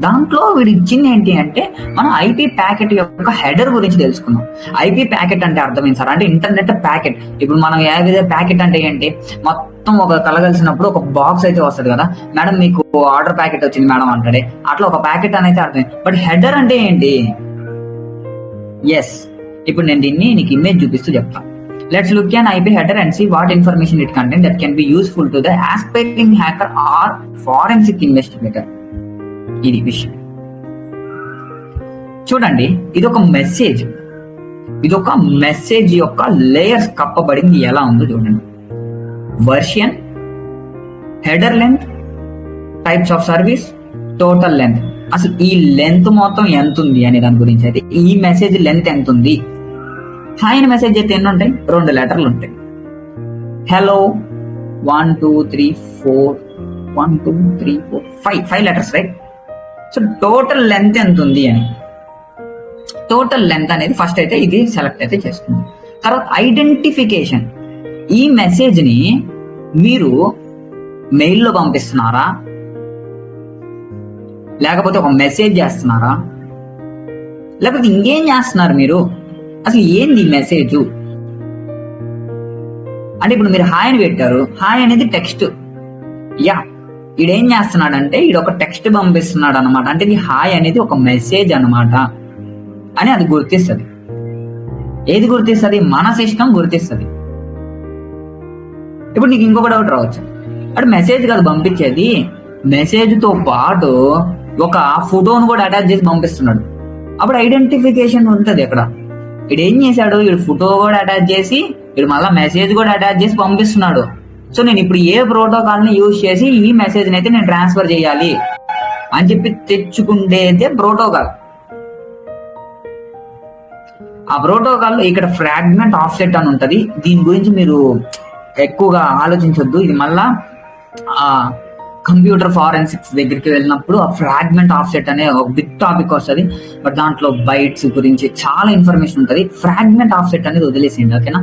దాంట్లో వీడు ఇచ్చింది ఏంటి అంటే మనం ఐపీ ప్యాకెట్ యొక్క హెడర్ గురించి తెలుసుకున్నాం. ఐపీ ప్యాకెట్ అంటే అర్థమైంది సార్ అంటే ఇంటర్నెట్ ప్యాకెట్. ఇప్పుడు మనం ఏదైతే ప్యాకెట్ అంటే ఏంటి, మొత్తం ఒక కలగలిసినప్పుడు ఒక బాక్స్ అయితే వస్తుంది కదా, మేడం మీకు ఆర్డర్ ప్యాకెట్ వచ్చింది మేడం అంటాడే, అట్లా ఒక ప్యాకెట్ అని అయితే అర్థమైంది. బట్ హెడర్ అంటే ఏంటి? ఎస్, ఇప్పుడు నేను దీన్ని నీకు ఇమేజ్ చూపిస్తూ చెప్తాను. Let's look on IP header and see what information it contains that can be useful to the aspiring hacker or forensic investigator. ఇది విషయం చూడండి. ఇది ఒక మెసేజ్ యొక్క లేయర్స్ కప్పబడింది ఎలా ఉందో చూడండి. Version, header length, types of service, total length. అసలు ఈ లెంత్ మొత్తం ఎంత ఉంది అనే దాని గురించి అయితే ఈ మెసేజ్ లెంత్ ఎంత ఉంది. హాయ్ అని మెసేజ్ అయితే ఎన్ని ఉంటాయి? 2 లెటర్లు ఉంటాయి. Hello 1 2 3 4 1 2 3 4 5 letters, right? So total length ఎంత ఉంది అని, టోటల్ లెంత్ అనేది ఫస్ట్ అయితే ఇది సెలెక్ట్ అయితే చేస్తుంది. తర్వాత ఐడెంటిఫికేషన్. ఈ మెసేజ్ ని మీరు మెయిల్లో పంపిస్తున్నారా, లేకపోతే ఒక మెసేజ్ చేస్తున్నారా, లేకపోతే ఇంకేం చేస్తున్నారు మీరు, అసలు ఏంది మెసేజ్ అంటే. ఇప్పుడు మీరు హాయ్ అని పెట్టారు, హాయ్ అనేది టెక్స్ట్. ఈడేం చేస్తున్నాడంటే ఈడొక టెక్స్ట్ పంపిస్తున్నాడు అనమాట. అంటే ఈ హాయ్ అనేది ఒక మెసేజ్ అనమాట అని అది గుర్తిస్తుంది. ఏది గుర్తిస్తుంది? మన సిస్టమ్ గుర్తిస్తుంది. ఇప్పుడు నీకు ఇంకొక డౌట్ రావచ్చు, అంటే మెసేజ్ కాదు పంపించేది, మెసేజ్ తో పాటు ఒక ఫోటోను కూడా అటాచ్ చేసి పంపిస్తున్నాడు. అప్పుడు ఐడెంటిఫికేషన్ ఉంటుంది అక్కడ. ఇడు ఏం చేశాడు, ఇడు ఫోటో కూడా అటాచ్ చేసి ఇడు మళ్ళీ మెసేజ్ కూడా అటాచ్ చేసి పంపిస్తున్నాడు. సో నేను ఇప్పుడు ఏ ప్రోటోకాల్ ని యూజ్ చేసి ఈ మెసేజ్ అయితే నేను ట్రాన్స్ఫర్ చేయాలి అని చెప్పి తెచ్చుకుంటేదే ప్రోటోకాల్. ఆ ప్రోటోకాల్ లో ఇక్కడ ఫ్రాగ్మెంట్ ఆఫ్సెట్ అని ఉంటది. దీని గురించి మీరు ఎక్కువగా ఆలోచించొద్దు. ఇది మళ్ళా కంప్యూటర్ ఫారెన్సిక్స్ దగ్గరికి వెళ్ళినప్పుడు ఆ ఫ్రాగ్మెంట్ ఆఫ్సెట్ అనే ఒక బిగ్ టాపిక్ వస్తుంది. బట్ దాంట్లో బైట్స్ గురించి చాలా ఇన్ఫర్మేషన్ ఉంటుంది. ఫ్రాగ్మెంట్ ఆఫ్సెట్ అనేది వదిలేసేయండి, ఓకేనా?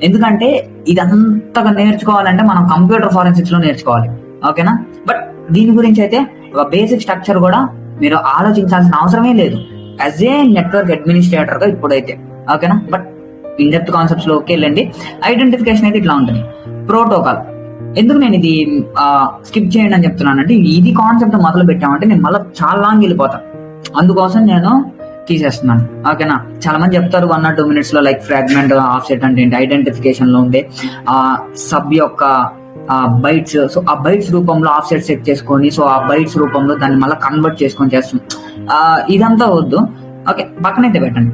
ఎందుకంటే ఇదంతగా నేర్చుకోవాలంటే మనం కంప్యూటర్ ఫారెన్సిక్స్ లో నేర్చుకోవాలి, ఓకేనా? బట్ దీని గురించి అయితే ఒక బేసిక్ స్ట్రక్చర్ కూడా మీరు ఆలోచించాల్సిన అవసరమే లేదు యాజ్ ఏ నెట్వర్క్ అడ్మినిస్ట్రేటర్ గా ఇప్పుడైతే, ఓకేనా? బట్ ఇన్ డెప్త్ కాన్సెప్ట్స్ లోకి వెళ్ళండి. ఐడెంటిఫికేషన్ అయితే ఇట్లా ఉంటుంది. ప్రోటోకాల్ ఎందుకు నేను ఇది స్కిప్ చేయండి అని చెప్తున్నానంటే, ఇది కాన్సెప్ట్ మొదలు పెట్టామంటే నేను మళ్ళీ చాలా లాంగ్ వెళ్ళిపోతాను. అందుకోసం నేను తీసేస్తున్నాను, ఓకేనా? చాలా మంది చెప్తారు 1 or 2 minutes లో లైక్ ఫ్రాగ్మెంట్ ఆఫ్సెట్ అంటే ఏంటి, ఐడెంటిఫికేషన్ లో ఉండే సబ్ యొక్క బైట్స్. సో ఆ బైట్స్ రూపంలో ఆఫ్సెట్ సెట్ చేసుకొని, సో ఆ బైట్స్ రూపంలో దాన్ని మళ్ళీ కన్వర్ట్ చేసుకొని చేస్తున్నాం. ఇదంతా వద్దు, ఓకే, పక్కనైతే పెట్టండి.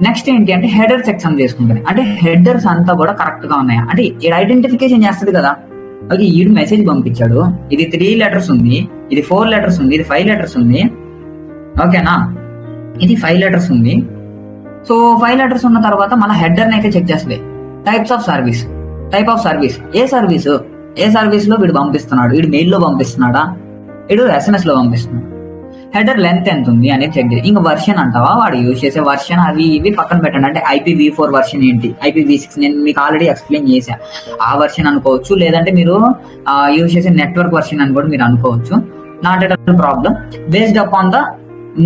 నెక్స్ట్ ఏంటి అంటే హెడర్ సెక్షన్ చేసుకుంటాను. అంటే హెడర్స్ అంతా కూడా కరెక్ట్ గా ఉన్నాయా అంటే ఐడెంటిఫికేషన్ చేస్తుంది కదా. ఓకే, ఈడు మెసేజ్ పంపించాడు, ఇది 3 letters ఉంది, ఇది 4 letters ఉంది, ఇది 5 letters ఉంది, ఓకేనా? ఇది 5 letters ఉంది. సో 5 letters ఉన్న తర్వాత మళ్ళీ హెడర్ అయితే చెక్ చేస్తుంది. Types of service, type of service, A service లో వీడు పంపిస్తున్నాడు, వీడు మెయిల్లో పంపిస్తున్నాడా, వీడు SMS లో పంపిస్తున్నాడు. హెడర్ లెంత్ ఎంత ఉంది అనేది చెక్ చేయాలి. ఇంకా వర్షన్ అంటావా, వాడు యూజ్ చేసే వర్షన్ అవి ఇవి పక్కన పెట్టండి. అంటే IPv4 వర్షన్ ఏంటి, IPv6 నేను మీకు ఆల్రెడీ ఎక్స్ప్లెయిన్ చేశా, ఆ వర్షన్ అనుకోవచ్చు. లేదంటే మీరు యూజ్ చేసే నెట్వర్క్ వర్షన్ అని కూడా మీరు అనుకోవచ్చు. Not at all problem, based upon the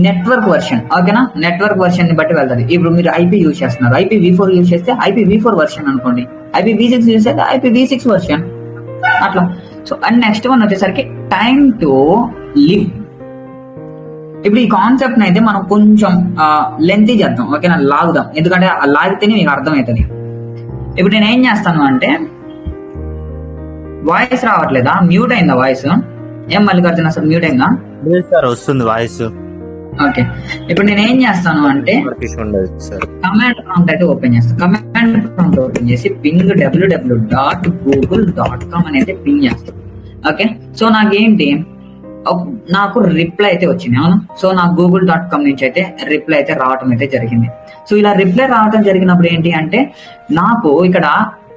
network version, ఓకేనా? నెట్వర్క్ వర్షన్ ని బట్టి వెళ్తుంది. ఇప్పుడు మీరు IP యూజ్ చేస్తున్నారు, IPv4 యూజ్ చేస్తే IPv4 వర్షన్ అనుకోండి, IPv6 యూజ్ చేస్తే IPv6 వర్షన్, అట్లా. సో అండ్ నెక్స్ట్ వన్ వచ్చేసరికి టైమ్ టు లివ్. ఇప్పుడు ఈ కాన్సెప్ట్ అయితే మనం కొంచెం లెంతీ చేద్దాం, ఓకేనా? లాగుదాం, ఎందుకంటే లాగితేనే మీకు అర్థమవుతుంది. ఇప్పుడు నేను ఏం చేస్తాను అంటే, వాయిస్ రావట్లేదా, మ్యూట్ అయిందా వాయిస్? ఏం మల్లికార్జున అసలు మ్యూట్ అయిందా? లేదు సార్, వస్తుంది వాయిస్. ఓకే, ఇప్పుడు నేను ఏం చేస్తాను అంటే కమాండ్ ప్రాంప్ట్ అయితే ఓపెన్ చేస్తాను. కమాండ్ ప్రాంప్ట్ ఓపెన్ చేసి పింగ్ www.google.com అనేది పింగ్ చేస్తాను. ఓకే, సో నాకు రిప్లై అయితే వచ్చింది. అవును, సో నాకు google.com నుంచి అయితే రిప్లై అయితే రావటం అయితే జరిగింది. సో ఇలా రిప్లై రావటం జరిగినప్పుడు ఏంటి అంటే నాకు ఇక్కడ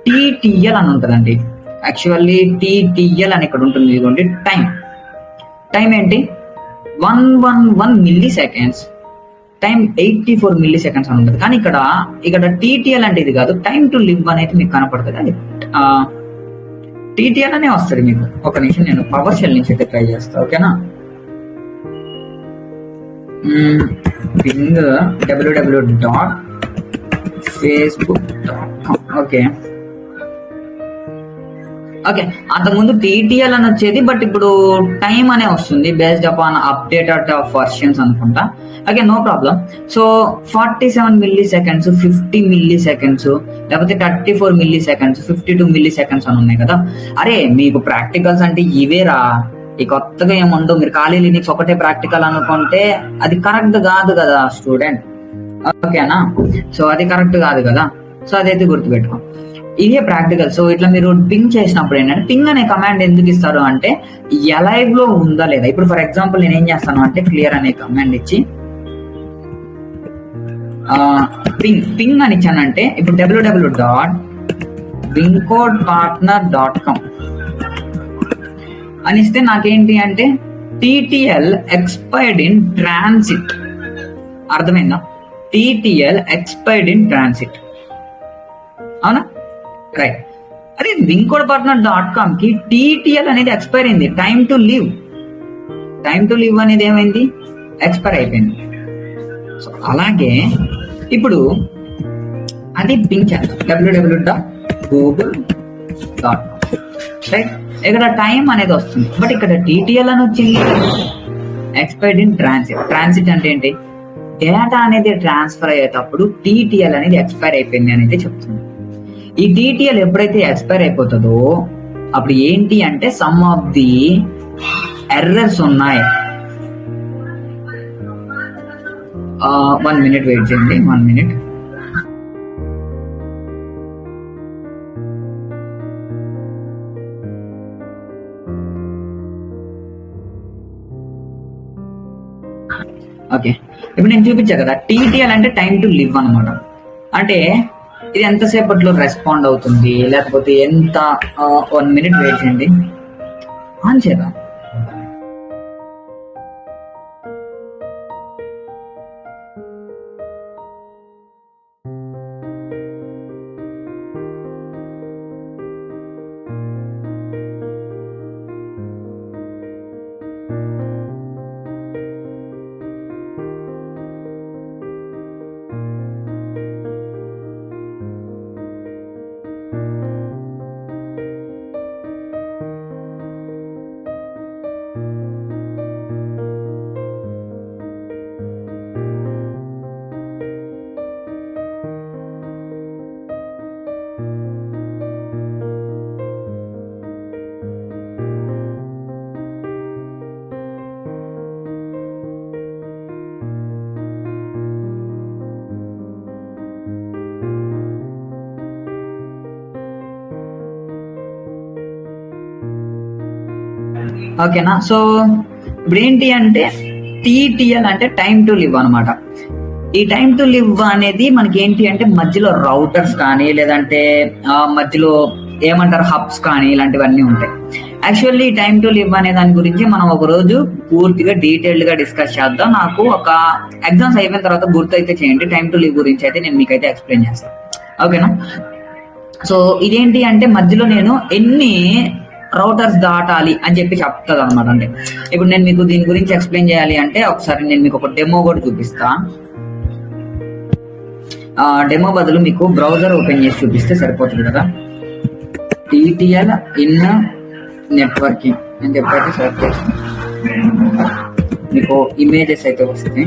TTL అని ఉంటుందండి. యాక్చువల్లీ TTL అని ఇక్కడ ఉంటుంది. ఇదిగోండి టైం ఏంటి 111 milli seconds, time 84 milli seconds అని ఉంటుంది. కానీ ఇక్కడ TTL అంటే ఇది కాదు, టైం టు లివ్ అనేది మీకు కనపడుతుంది. అది TTL అనే వస్తుంది మీకు. ఒక నిమిషం నేను పవర్ షెల్ నుంచి అయితే ట్రై చేస్తా. ఓకేనా, పింగ్ www.facebook.com. ఓకే, అంతకుముందు TTL అని వచ్చేది, బట్ ఇప్పుడు టైం అనే వస్తుంది బేస్డ్ అపాన్ అప్డేటెడ్ వర్షన్స్ అనుకుంటా. Okay, no problem. So 47 milliseconds, 50 milliseconds, లేకపోతే 34 మిల్లీ సెకండ్స్, 52 మిల్లీ సెకండ్స్ అని ఉన్నాయి కదా. అరే మీకు ప్రాక్టికల్స్ అంటే ఇవేరా, ఈ కొత్తగా ఏముండవు. మీరు ఖాళీ లినిక్స్ ఒకటే ప్రాక్టికల్ అనుకుంటే అది కరెక్ట్ కాదు కదా స్టూడెంట్. ఓకేనా, సో అది కరెక్ట్ కాదు కదా. సో అదైతే గుర్తుపెట్టుకో, ఇదే ప్రాక్టికల్. సో ఇట్లా మీరు పింగ్ చేసినప్పుడు ఏంటంటే, పింగ్ అనే కమాండ్ ఎందుకు ఇస్తారు అంటే ఎలైవ్ లో ఉందా లేదా. ఇప్పుడు ఫర్ ఎగ్జాంపుల్ నేను ఏం చేస్తాను అంటే క్లియర్ అనే కమాండ్ ఇచ్చి పింగ్ అని ఇచ్చానంటే, ఇప్పుడు www.wingcodepartner.com అని ఇస్తే నాకేంటి అంటే TTL ఎక్స్పైర్డ్ ఇన్ ట్రాన్సిట్. అర్థమైందా? TTL expired in transit. అవునా, రైట్. అదే wingcodepartner.com కి TTL అనేది ఎక్స్పైర్ అయింది. టైం టు లివ్ అనేది ఏమైంది, ఎక్స్పైర్ అయిపోయింది. సో అలాగే ఇప్పుడు అది పింగ్ చేద్దాం www.google.com. రైట్, ఇక్కడ టైం అనేది వస్తుంది, బట్ ఇక్కడ TTL అని వచ్చింది, ఎక్స్పైర్డ్ ఇన్ ట్రాన్సిట్ అంటే ఏంటి, డేటా అనేది ట్రాన్స్ఫర్ అయ్యేటప్పుడు TTL అనేది ఎక్స్పైర్ అయిపోయింది అనేది చెప్తుంది. ఈ TTL ఎప్పుడైతే ఎక్స్పైర్ అయిపోతుందో అప్పుడు ఏంటి అంటే సమ్ ఆఫ్ ది ఎర్రర్స్ ఉన్నాయి. 1 minute వెయిట్ చేయండి, 1 minute. ఓకే, ఇప్పుడు నేను చూపించా కదా TTL అంటే టైం టు లివ్ అనమాట. అంటే ఇది ఎంతసేపట్లో రెస్పాండ్ అవుతుంది, లేకపోతే ఎంత. 1 minute వెయిట్ చేయండి, ఆన్ చేద్దాం. ఓకేనా, సో ఇప్పుడు ఏంటి అంటే TTL అంటే టైం టు లివ్ అనమాట. ఈ టైం టు లివ్ అనేది మనకి ఏంటి అంటే మధ్యలో రౌటర్స్ కానీ లేదంటే మధ్యలో ఏమంటారు హబ్స్ కానీ ఇలాంటివన్నీ ఉంటాయి. యాక్చువల్లీ టైం టు లివ్ అనే దాని గురించి మనం ఒక రోజు పూర్తిగా డీటెయిల్డ్ గా డిస్కస్ చేద్దాం. నాకు ఒక ఎగ్జామ్స్ అయిపోయిన తర్వాత గుర్తు అయితే చేయండి, టైం టు లివ్ గురించి అయితే నేను మీకైతే ఎక్స్ప్లెయిన్ చేస్తాను. ఓకేనా, సో ఇదేంటి అంటే మధ్యలో నేను ఎన్ని రౌటర్స్ దాటాలి అని చెప్పి చెప్తుంది అనమాట. అంటే ఇప్పుడు నేను మీకు దీని గురించి ఎక్స్ప్లెయిన్ చేయాలి అంటే ఒకసారి నేను మీకు ఒక డెమో కూడా చూపిస్తా. డెమో బదులు మీకు బ్రౌజర్ ఓపెన్ చేసి చూపిస్తే సరిపోతుంది కదా. TTL ఇన్ నెట్వర్కింగ్ అని చెప్పి అయితే సెలెక్ట్ చేస్తాను. మీకు ఇమేజెస్ అయితే వస్తాయి.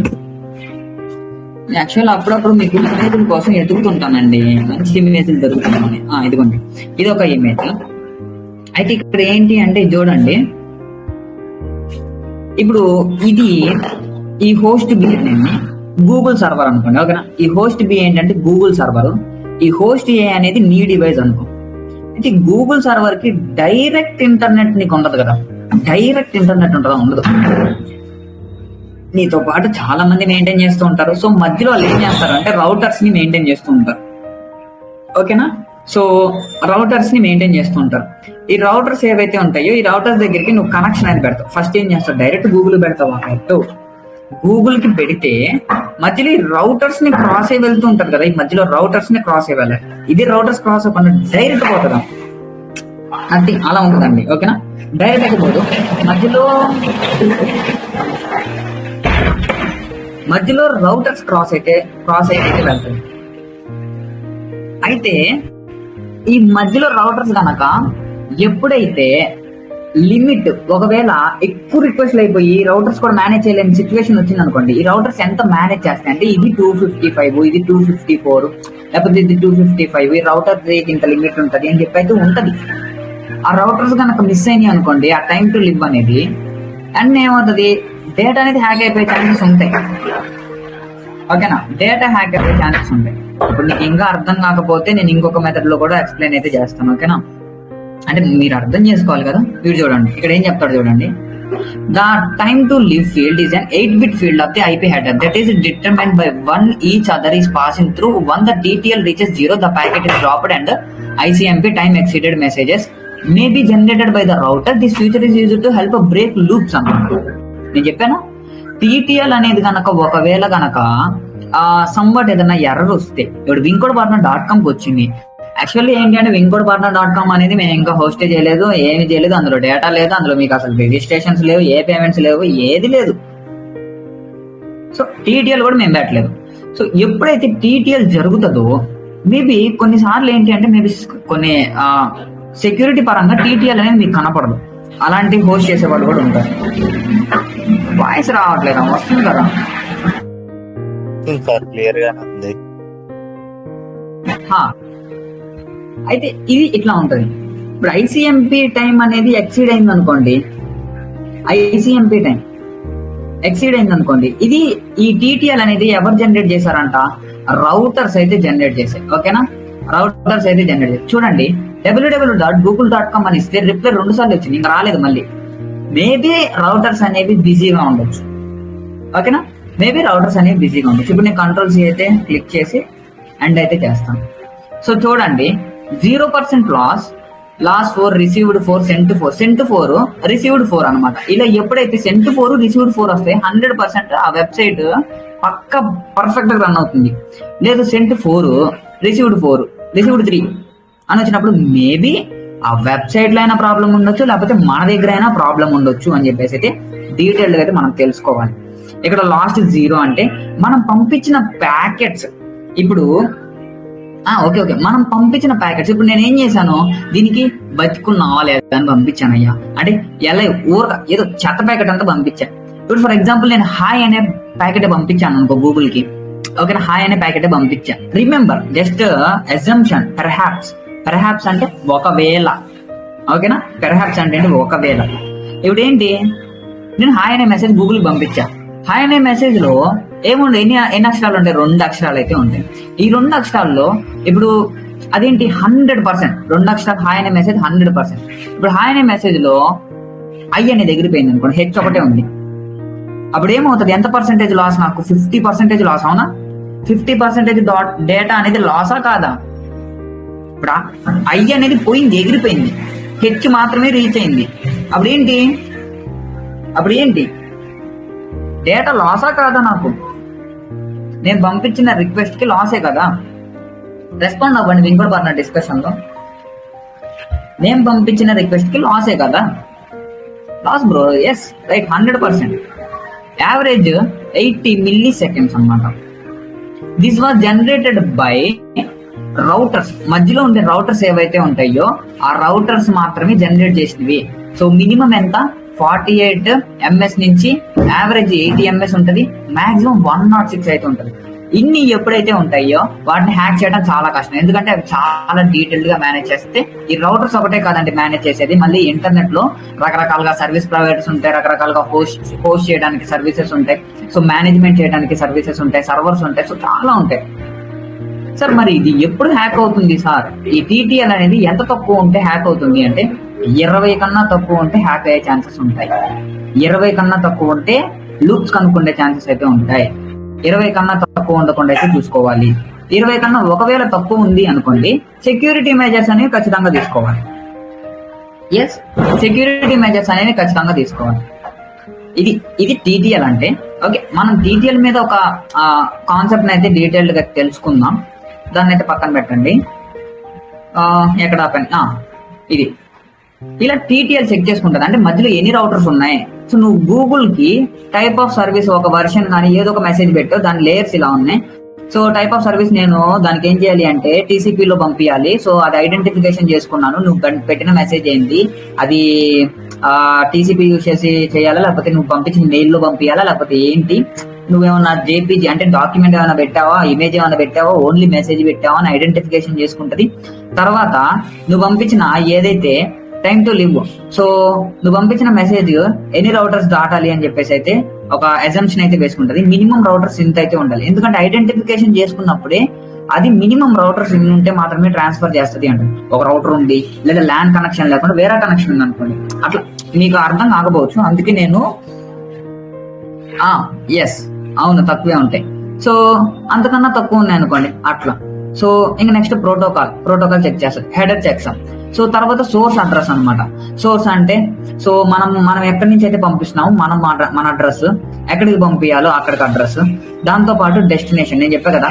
యాక్చువల్ అప్పుడప్పుడు మీకు ఇమేజ్ల కోసం ఎదుగుతుంటానండి, మంచి ఇమేజ్లు దొరుకుతున్నాయి. ఇదిగోండి, ఇది ఒక ఇమేజ్. అయితే ఇక్కడ ఏంటి అంటే చూడండి, ఇప్పుడు ఇది ఈ హోస్ట్ బి అనేది గూగుల్ సర్వర్ అనుకోండి, ఓకేనా. ఈ హోస్ట్ బి ఏంటంటే గూగుల్ సర్వర్, ఈ హోస్ట్ ఏ అనేది నీ డివైస్ అనుకో. అయితే గూగుల్ సర్వర్ కి డైరెక్ట్ ఇంటర్నెట్ నీకు ఉండదు కదా, డైరెక్ట్ ఇంటర్నెట్ ఉంటుందా? ఉండదు. నీతో పాటు చాలా మంది మెయింటైన్ చేస్తూ ఉంటారు. సో మధ్యలో వాళ్ళు ఏం చేస్తారు అంటే రౌటర్స్ ని మెయింటైన్ చేస్తూ ఉంటారు, ఓకేనా. సో రౌటర్స్ ని మెయింటైన్ చేస్తూ ఉంటారు. ఈ రౌటర్స్ ఏవైతే ఉంటాయో ఈ రౌటర్స్ దగ్గరికి నువ్వు కనెక్షన్ అనేది పెడతావు. ఫస్ట్ ఏం చేస్తావు, డైరెక్ట్ గూగుల్ పెడతావు. అన్నట్టు గూగుల్ కి పెడితే మధ్యలో ఈ రౌటర్స్ ని క్రాస్ అయి వెళ్తూ ఉంటారు కదా, ఈ మధ్యలో రౌటర్స్ ని క్రాస్ అయ్యి వెళ్ళాలి. ఇది రౌటర్స్ క్రాస్ అవ్వకుండా డైరెక్ట్ పోతుందా, అది అలా ఉంటుందండి, ఓకేనా. డైరెక్ట్ అయిపోదు, మధ్యలో రౌటర్స్ క్రాస్ అయితే వెళ్తాయి. అయితే ఈ మధ్యలో రౌటర్స్ గనక ఎప్పుడైతే లిమిట్ ఒకవేళ ఎక్కువ రిక్వెస్ట్లు అయిపోయి రౌటర్స్ కూడా మేనేజ్ చేయలేని సిచ్యువేషన్ వచ్చింది అనుకోండి, ఈ రౌటర్స్ ఎంత మేనేజ్ చేస్తాయి అంటే ఇది 255, ఇది 254, లేకపోతే ఇది 255, ఈ రౌటర్ ఇంత లిమిట్ ఉంటుంది అని చెప్పి అయితే ఉంటది. ఆ రౌటర్స్ కనుక మిస్ అయినాయి అనుకోండి, ఆ టైం టు లివ్ అనేది అండ్ ఏమవుతుంది, డేటా అనేది హ్యాక్ అయిపోయే ఛాన్సెస్ ఉంటాయి, ఓకేనా. డేటా హ్యాక్ అయిపోయే ఛాన్సెస్ ఉంటాయి. ఇప్పుడు నీకు ఇంకా అర్థం కాకపోతే నేను ఇంకొక మెథడ్ లో కూడా ఎక్స్ప్లెయిన్ అయితే చేస్తాను, ఓకేనా. అంటే మీరు అర్థం చేసుకోవాలి కదా. వీడు చూడండి ఇక్కడ ఏం చెప్తాడు చూడండి. The time to live field is an 8-bit field of the IP header that is determined by one each other is passing through. When the TTL reaches 0, the packet is dropped and ICMP time exceeded messages may be generated by the router. This feature is used to help break loops అన్నమాట. నేను చెప్పాను TTL అనేది కనుక ఒకవేళ కనుక సంబట్ ఏదైనా error వస్తే, ఇప్పుడు wincodepartner.com వచ్చింది. యాక్చువల్లీ ఏంటి అంటే wincodepartner.com అనేది మేము ఇంకా హోస్టే చేయలేదు, ఏమి చేయలేదు, అందులో డేటా లేదు, అందులో మీకు అసలు రిజిస్ట్రేషన్స్ లేవు, ఏ పేమెంట్స్ లేవు, ఏది లేదు. సో టీటీఎల్ కూడా మేము పెట్టలేదు. సో ఎప్పుడైతే టీటీఎల్ జరుగుతుందో మేబీ కొన్నిసార్లు ఏంటి అంటే మేబీ కొన్ని సెక్యూరిటీ పరంగా టీటీఎల్ అనేది మీకు కనపడదు. అలాంటి హోస్ట్ చేసే వాళ్ళు కూడా ఉంటారు. వాయిస్ రావట్లేదు, వస్తుంది కదా సార్, క్లియర్ గా ఉంది. అయితే ఇది ఇట్లా ఉంటది. ఇప్పుడు ఐసిఎంపి టైం అనేది ఎక్సీడ్ అయింది అనుకోండి, ఐసిఎంపి టైం ఎక్సీడ్ అయింది అనుకోండి, ఇది ఈ టీటీఎల్ అనేది ఎవరు జనరేట్ చేశారంట, రౌటర్స్ అయితే జనరేట్ చేశాయి, ఓకేనా. రౌటర్స్ అయితే జనరేట్ చేశారు. చూడండి www.google.com అని ఇస్తే రిప్లై 2 సార్లు వచ్చింది, ఇంకా రాలేదు మళ్ళీ. మేబీ రౌటర్స్ అనేవి బిజీగా ఉండొచ్చు, ఓకేనా. మేబీ రౌటర్స్ అనేవి బిజీగా ఉండొచ్చు. ఇప్పుడు నేను కంట్రోల్ అయితే క్లిక్ చేసి ఎండ్ అయితే చేస్తాను. సో చూడండి 0% లాస్ 4 రిసీవ్డ్ 4 సెంట్ 4 రిసీవ్డ్ 4 అనమాట. ఇలా ఎప్పుడైతే సెంట్ 4 రిసీవ్డ్ 4 వస్తే 100% ఆ వెబ్సైట్ పక్క పర్ఫెక్ట్ గా రన్ అవుతుంది. లేదు సెంట్ 4 రిసీవ్డ్ 3 అని వచ్చినప్పుడు మేబీ ఆ వెబ్సైట్ లో అయినా ప్రాబ్లం ఉండొచ్చు, లేకపోతే మన దగ్గర అయినా ప్రాబ్లం ఉండొచ్చు అని చెప్పేసి అయితే డీటెయిల్డ్ అయితే మనం తెలుసుకోవాలి. ఇక్కడ లాస్ట్ 0 అంటే మనం పంపించిన ప్యాకెట్స్, ఇప్పుడు ఓకే మనం పంపించిన ప్యాకెట్స్, ఇప్పుడు నేను ఏం చేశాను, దీనికి బతుకున్నావా లేదా అని పంపించాను అయ్యా. అంటే ఎలా ఏదో చెత్త ప్యాకెట్ అంతా పంపించాను. ఇప్పుడు ఫర్ ఎగ్జాంపుల్ నేను హాయ్ అనే ప్యాకెట్ పంపించాను అనుకో గూగుల్ కి, ఓకే, హాయ్ అనే ప్యాకెట్ పంపించాను. రిమెంబర్ జస్ట్ అజంప్షన్, పెర్హాప్స్ అంటే ఒకవేళ, ఓకేనా. పెర్హాప్స్ అంటే ఒకవేళ. ఇప్పుడు ఏంటి, నేను హాయ్ అనే మెసేజ్ గూగుల్ పంపించా. హాయ్ అనే మెసేజ్ లో ఏముండే, ఎన్ని అక్షరాలు ఉంటాయి, 2 అక్షరాలు అయితే ఉంటాయి. ఈ 2 అక్షరాల్లో ఇప్పుడు అదేంటి 100%, 2 అక్షరాలు హాయ్ అనే మెసేజ్ 100%. ఇప్పుడు హాయ్ అనే మెసేజ్ లో ఐ అనేది ఎగిరిపోయింది అనుకోండి, హెచ్ ఒకటే ఉంది. అప్పుడు ఏమవుతుంది, ఎంత పర్సెంటేజ్ లాస్, నాకు 50% లాస్, అవునా. 50% డేటా అనేది లాసా కాదా? ఇప్పుడు ఐ అనేది పోయింది, ఎగిరిపోయింది, హెచ్ మాత్రమే రీచ్ అయింది. అప్పుడు ఏంటి డేటా లాసా కాదా? నాకు నేను పంపించిన రిక్వెస్ట్ కి లాసే కదా. రెస్పాండ్ అవ్వండి wincodepartner డిస్కషన్ లో. నేను పంపించిన రిక్వెస్ట్ కి లాసే కదా, loss bro. Yes right, 100%. Average 80 milliseconds అన్నమాట. This was generated by routers. మధ్యలో ఉండే రౌటర్స్ ఏవైతే ఉంటాయో ఆ రౌటర్స్ మాత్రమే జనరేట్ చేసినవి. సో మినిమం ఎంత, 48 MS నుంచి యావరేజ్ 80 MS ఉంటది, మాక్సిమం 106 అయితే ఉంటది. ఇన్ని ఎప్పుడైతే ఉంటాయో వాటిని హ్యాక్ చేయడం చాలా కష్టం. ఎందుకంటే అవి చాలా డీటెయిల్డ్ గా మేనేజ్ చేస్తే ఈ రౌటర్స్ ఒకటే కాదండి మేనేజ్ చేసేది, మళ్ళీ ఇంటర్నెట్ లో రకరకాలుగా సర్వీస్ ప్రొవైడర్స్ ఉంటాయి, రకరకాలుగా హోస్ట్ చేయడానికి సర్వీసెస్ ఉంటాయి, సో మేనేజ్మెంట్ చేయడానికి సర్వీసెస్ ఉంటాయి, సర్వర్స్ ఉంటాయి, సో చాలా ఉంటాయి. సార్ మరి ఇది ఎప్పుడు హ్యాక్ అవుతుంది సార్? ఈ టీటీఎల్ అనేది ఎంత తక్కువ ఉంటే హ్యాక్ అవుతుంది అంటే 20 కన్నా తక్కువ ఉంటే హ్యాక్ అయ్యే ఛాన్సెస్ ఉంటాయి. 20 కన్నా తక్కువ ఉంటే లూప్స్ కనుక్కుండే ఛాన్సెస్ అయితే ఉంటాయి. 20 కన్నా తక్కువ ఉండకుండా అయితే చూసుకోవాలి. 20 కన్నా ఒకవేళ తక్కువ ఉంది అనుకోండి, సెక్యూరిటీ మెజర్స్ అనేవి ఖచ్చితంగా తీసుకోవాలి. ఎస్, సెక్యూరిటీ మెజర్స్ అనేవి ఖచ్చితంగా తీసుకోవాలి. ఇది టీటీఎల్ అంటే. ఓకే, మనం టీటీఎల్ మీద ఒక కాన్సెప్ట్ అయితే డీటెయిల్డ్ గా తెలుసుకుందాం. దాన్ని అయితే పక్కన పెట్టండి. ఎక్కడ పని ఇది ఇలా టీటీఎల్ చెక్ చేసుకుంటుంది. అంటే మధ్యలో ఎన్ని రౌటర్స్ ఉన్నాయి. సో నువ్వు గూగుల్ కి టైప్ ఆఫ్ సర్వీస్ ఒక వర్షన్ కానీ ఏదో ఒక మెసేజ్ పెట్టు, దాని లేయర్స్ ఇలా ఉన్నాయి. సో టైప్ ఆఫ్ సర్వీస్ నేను దానికి ఏం చేయాలి అంటే టీసీపీలో పంపించాలి. సో అది ఐడెంటిఫికేషన్ చేసుకున్నాను. నువ్వు పెట్టిన మెసేజ్ ఏంటి, అది టీసీపీ యూజ్ చేసి చేయాలా, లేకపోతే నువ్వు పంపించిన మెయిల్లో పంపించాలా, లేకపోతే ఏంటి, నువ్వేమన్నా జేపీజీ అంటే డాక్యుమెంట్ ఏమైనా పెట్టావా, ఇమేజ్ ఏమైనా పెట్టావా, ఓన్లీ మెసేజ్ పెట్టావా అని ఐడెంటిఫికేషన్ చేసుకుంటది. తర్వాత నువ్వు పంపించిన ఏదైతే టైం టు లివ్, సో నువ్వు పంపించిన మెసేజ్ ఎన్ని రౌటర్స్ దాటాలి అని చెప్పేసి అయితే ఒక అజంప్షన్ అయితే వేసుకుంటది. మినిమం రౌటర్స్ ఇంత అయితే ఉండాలి. ఎందుకంటే ఐడెంటిఫికేషన్ చేసుకున్నప్పుడే అది మినిమం రౌటర్స్ ఇన్ని ఉంటే మాత్రమే ట్రాన్స్ఫర్ చేస్తుంది అంట. ఒక రౌటర్ ఉంది లేదా ల్యాన్ కనెక్షన్ లేకుండా వేరే కనెక్షన్ ఉంది అనుకోండి, అట్లా మీకు అర్థం కాకపోవచ్చు. అందుకే నేను ఎస్ అవును తక్కువే ఉంటాయి. సో అంతకన్నా తక్కువ ఉన్నాయి అనుకోండి అట్లా. సో ఇంకా నెక్స్ట్ ప్రోటోకాల్ చెక్ చేస్తాం, హెడర్ చెక్స్. సో తర్వాత సోర్స్ అడ్రస్ అన్నమాట. సోర్స్ అంటే సో మనం ఎక్కడి నుంచి అయితే పంపిస్తున్నాము మన అడ్రస్, ఎక్కడికి పంపించాలో అక్కడికి అడ్రస్, దాంతో పాటు డెస్టినేషన్. నేను చెప్పా కదా,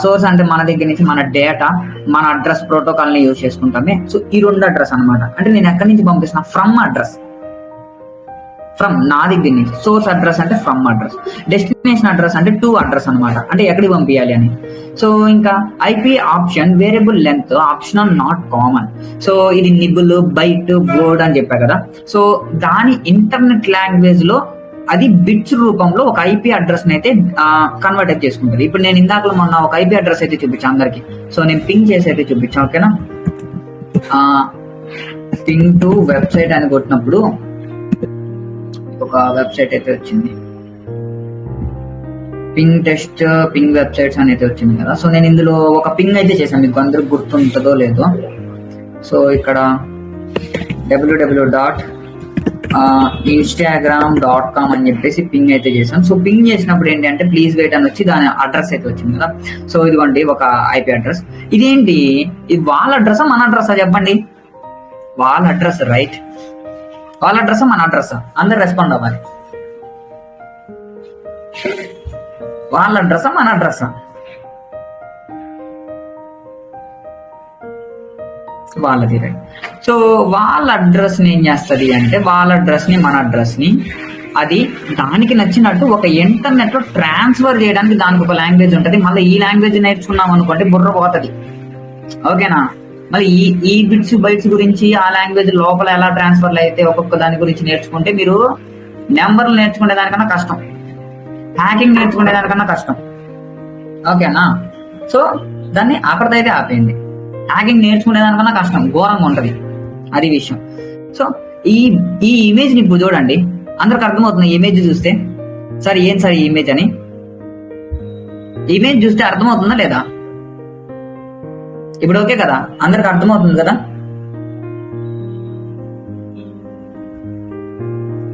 సోర్స్ అంటే మన దగ్గర నుంచి మన డేటా, మన అడ్రస్ ప్రోటోకాల్ ని యూజ్ చేసుకుంటామే. సో ఈ 2 అడ్రస్ అనమాట. అంటే నేను ఎక్కడి నుంచి పంపిస్తున్నా, ఫ్రమ్ అడ్రస్, ఫ్రమ్ నా దగ్గర నుంచి. సోర్స్ అడ్రస్ అంటే ఫ్రమ్ అడ్రస్, డెస్టినేషన్ అడ్రస్ అంటే టు అడ్రస్ అనమాట, అంటే ఎక్కడికి పంపించాలి అని. సో ఇంకా IP option variable length optional not common. So ఇది నిబుల్, బైట్, వర్డ్ అని చెప్పా కదా. సో దాని ఇంటర్నెట్ లాంగ్వేజ్ లో అది బిట్స్ రూపంలో ఒక ఐపీ అడ్రస్ అయితే కన్వర్ట్ అయితే చేసుకుంటుంది. ఇప్పుడు నేను ఇందాక మొన్న ఒక ఐపీ అడ్రస్ అయితే చూపించాను అందరికి. సో నేను పింగ్ చేసి అయితే చూపించాను, ఓకేనా. పింగ్ టు వెబ్సైట్ అని కొట్టినప్పుడు ఒక వెబ్సైట్ అయితే వచ్చింది, పింగ్ టెస్ట్ పింగ్ వెబ్సైట్స్ అని అయితే వచ్చింది కదా. సో నేను ఇందులో ఒక పింగ్ అయితే చేశాను, మీకు అందరికి గుర్తుంటుందో లేదో. సో ఇక్కడ www.instagram.com అని చెప్పేసి పింగ్ అయితే చేశాను. సో పింగ్ చేసినప్పుడు ఏంటంటే ప్లీజ్ వెయిట్ అని వచ్చి దాని అడ్రస్ అయితే వచ్చింది కదా. సో ఇదిగోండి ఒక ఐపీ అడ్రస్. ఇదేంటి, ఇది వాళ్ళ అడ్రసా మన అడ్రసా చెప్పండి? వాళ్ళ అడ్రస్, రైట్. వాళ్ళ అడ్రస్ మన అడ్రస్, అందరు రెస్పాండ్ అవ్వాలి. వాళ్ళ అడ్రస్ మన అడ్రస్, వాళ్ళది, రైట్. సో వాళ్ళ అడ్రస్ ని ఏం చేస్తుంది అంటే వాళ్ళ అడ్రస్ ని మన అడ్రస్ ని అది దానికి నచ్చినట్టు ఒక ఇంటర్నెట్ లో ట్రాన్స్ఫర్ చేయడానికి దానికి ఒక లాంగ్వేజ్ ఉంటుంది. మళ్ళీ ఈ లాంగ్వేజ్ నేర్చుకున్నాం అనుకోండి బుర్ర పోతుంది, ఓకేనా. మళ్ళీ ఈ బిట్స్ బైట్స్ గురించి ఆ లాంగ్వేజ్ లోపల ఎలా ట్రాన్స్ఫర్లు అయితే ఒక్కొక్క దాని గురించి నేర్చుకుంటే మీరు నెంబర్లు నేర్చుకునే దానికన్నా కష్టం, హ్యాకింగ్ నేర్చుకునే దానికన్నా కష్టం, ఓకేనా. సో దాన్ని అక్కడిదైతే ఆపేయండి. హ్యాకింగ్ నేర్చుకునే దానికన్నా కష్టం, ఘోరంగా ఉంటది, అది విషయం. సో ఈ ఇమేజ్ ని ఇప్పుడు చూడండి, అందరికి అర్థమవుతుంది. ఇమేజ్ చూస్తే సార్ ఏం సార్ ఈ ఇమేజ్ అని, ఇమేజ్ చూస్తే అర్థమవుతుందా లేదా? ఇప్పుడు ఓకే కదా, అందరికి అర్థమవుతుంది కదా.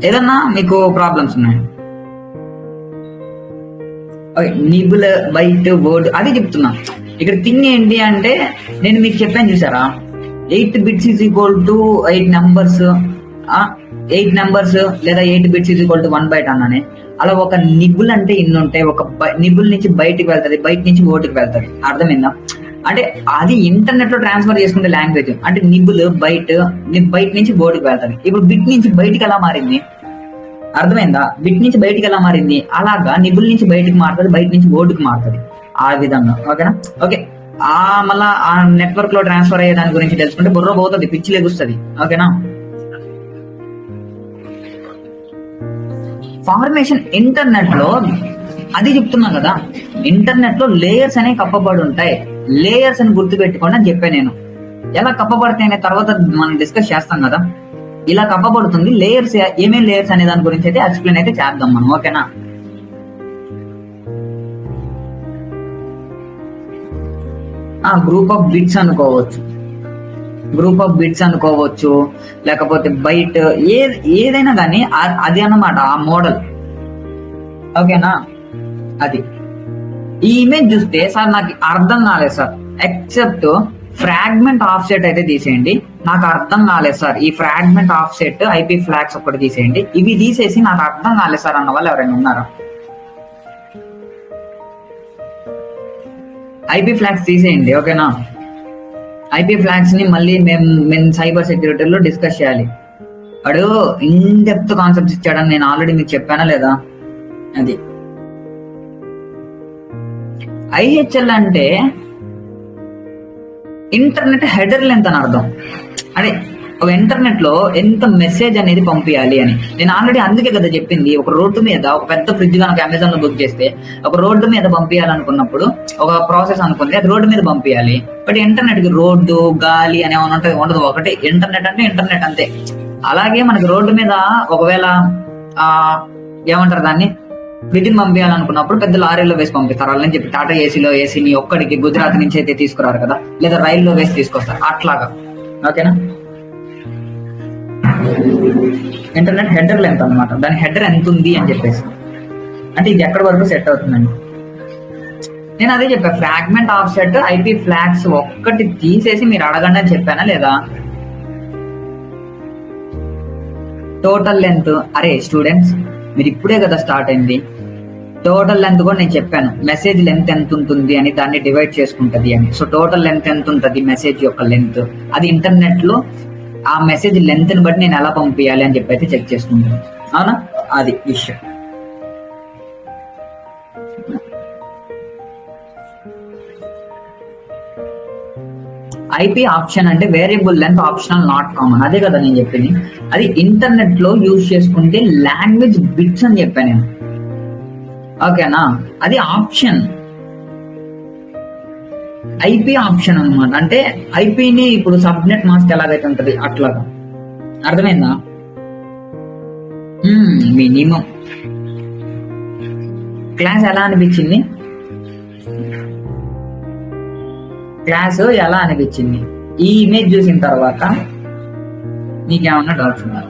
ఏదన్నా మీకు ప్రాబ్లమ్స్ ఉన్నాయి? నిబుల్, బైట్, వర్డ్ అది చెప్తున్నా. ఇక్కడ థింగ్ ఏంటి అంటే నేను మీకు చెప్పాను చూసారా, 8 bits is equal to 8 numbers, 8 numbers లేదా 8 bits is equal to 1 byte అన్నానే. అలా ఒక నిబుల్ అంటే ఇన్ని ఉంటాయి. ఒక నిబుల్ నుంచి బయటికి వెళ్తుంది, బయట నుంచి ఓటుకి వెళ్తుంది, అర్థమైందా? అంటే అది ఇంటర్నెట్ లో ట్రాన్స్ఫర్ చేసుకునే లాంగ్వేజ్. అంటే నిబుల్, బైట్ నుంచి ఓటుకి వెళ్తుంది. ఇప్పుడు బిట్ నుంచి బయటికి ఎలా మారింది, అర్థమైందా? బిట్ నుంచి బయటికి ఎలా మారింది, అలాగా నిబుల్ నుంచి బయటికి మారుతుంది, బయట నుంచి ఓటుకి మారుతుంది, ఆ విధంగా, ఓకేనా. ఓకే, మళ్ళా ఆ నెట్వర్క్ లో ట్రాన్స్ఫర్ అయ్యే దాని గురించి తెలుసుకుంటే బుర్ర పోతుంది, పిచ్చి లెగుస్తుంది, ఓకేనా. ఫార్మేషన్ ఇంటర్నెట్ లో అది చెప్తున్నా కదా, ఇంటర్నెట్ లో లేయర్స్ అనేవి కప్పబడి ఉంటాయి. లేయర్స్ అని గుర్తు పెట్టుకోండి అని చెప్పాను నేను. ఎలా కప్పబడతాయి అనే తర్వాత మనం డిస్కస్ చేస్తాం కదా. ఇలా కప్పబడుతుంది. లేయర్స్ ఏమేం లేయర్స్ అనే దాని గురించి అయితే ఎక్స్ప్లెయిన్ అయితే చేద్దాం మనం, ఓకేనా. గ్రూప్ ఆఫ్ బిట్స్ అనుకోవచ్చు, గ్రూప్ ఆఫ్ బిట్స్ అనుకోవచ్చు, లేకపోతే బైట్, ఏదైనా కానీ అది అన్నమాట ఆ మోడల్, ఓకేనా. అది ఈ ఇమేజ్ చూస్తే సార్ నాకు అర్థం కాలేదు sir, except fragment of set అయితే తీసేయండి. నాకు అర్థం కాలేదు సార్, ఈ fragment of set IP flags ఒకటి తీసేయండి. ఇవి తీసేసి నాకు అర్థం కాలేదు సార్ అన్న వాళ్ళు ఎవరైనా ఉన్నారా? ఐపీ ఫ్లాగ్స్ తీసేయండి, ఓకేనా. ఐపీ ఫ్లాగ్స్ ని మళ్ళీ మేము సైబర్ సెక్యూరిటీలో డిస్కస్ చేయాలి. వాడు ఇన్ డెప్త్ కాన్సెప్ట్స్ ఇచ్చాడని నేను ఆల్రెడీ మీకు చెప్పానా లేదా? అది ఐహెచ్ఎల్ అంటే ఇంటర్నెట్ హెడర్ లెంత్ అని అర్థం. అదే ఒక ఇంటర్నెట్ లో ఎంత మెసేజ్ అనేది పంపించాలి అని. నేను ఆల్రెడీ అందుకే కదా చెప్పింది, ఒక రోడ్డు మీద ఒక పెద్ద ఫ్రిడ్జ్ కనుక అమెజాన్ లో బుక్ చేస్తే ఒక రోడ్డు మీద పంపించాలనుకున్నప్పుడు ఒక ప్రాసెస్ అనుకుంది, అది రోడ్డు మీద పంపించాలి. బట్ ఇంటర్నెట్ కి రోడ్డు, గాలి అని ఏమైనా ఉంటుంది? ఉండదు. ఒకటి ఇంటర్నెట్ అంటే ఇంటర్నెట్ అంతే. అలాగే మనకి రోడ్డు మీద ఒకవేళ ఏమంటారు దాన్ని, ఫ్రిడ్జ్ని పంపించాలనుకున్నప్పుడు పెద్ద లారీలో వేసి పంపిస్తారు. వాళ్ళని చెప్పి టాటా ఏసీలో ఏసీని ఒక్కడికి గుజరాత్ నుంచి అయితే తీసుకురారు కదా, లేదా రైల్లో వేసి తీసుకొస్తారు అట్లాగా, ఓకేనా. ఇంటర్నెట్ హెడర్ లెంత్ అనమాట. దాని హెడర్ ఎంత ఉంది అని చెప్పేసి, అంటే ఇది ఎక్కడి వరకు సెట్ అవుతుందండి. నేను అదే చెప్పా, fragment of set IP flags ఒక్కటి తీసేసి మీరు అడగండి అని చెప్పానా లేదా? టోటల్ లెంత్, అరే స్టూడెంట్స్ మీరు ఇప్పుడే కదా స్టార్ట్ అయింది. టోటల్ లెంత్ కూడా నేను చెప్పాను, మెసేజ్ లెంత్ ఎంత ఉంటుంది అని, దాన్ని డివైడ్ చేసుకుంటది అని. సో టోటల్ లెంత్ ఎంత ఉంటుంది మెసేజ్ యొక్క లెంత్, అది ఇంటర్నెట్ లో ఆ మెసేజ్ లెంత్ ని బట్టి నేను ఎలా పంపించాలి అని చెప్పి అయితే చెక్ చేసుకుంటాను, అవునా. అది విషయం. ఐపీ ఆప్షన్ అంటే variable length optional not common, అదే కదా నేను చెప్పింది. అది ఇంటర్నెట్ లో యూజ్ చేసుకుంటే లాంగ్వేజ్ బిట్స్ అని చెప్పాను నేను, ఓకేనా. అది ఆప్షన్, ఐపీ ఆప్షన్ అనమాట. అంటే ఐపీని ఇప్పుడు సబ్నెట్ మాస్క్ ఎలాగైతే ఉంటది అట్లాగా, అర్థమైందా? మినిమం క్లాస్ ఎలా అనిపించింది? క్లాస్ ఎలా అనిపించింది ఈ ఇమేజ్ చూసిన తర్వాత? నీకేమన్నా డౌట్స్ ఉన్నా?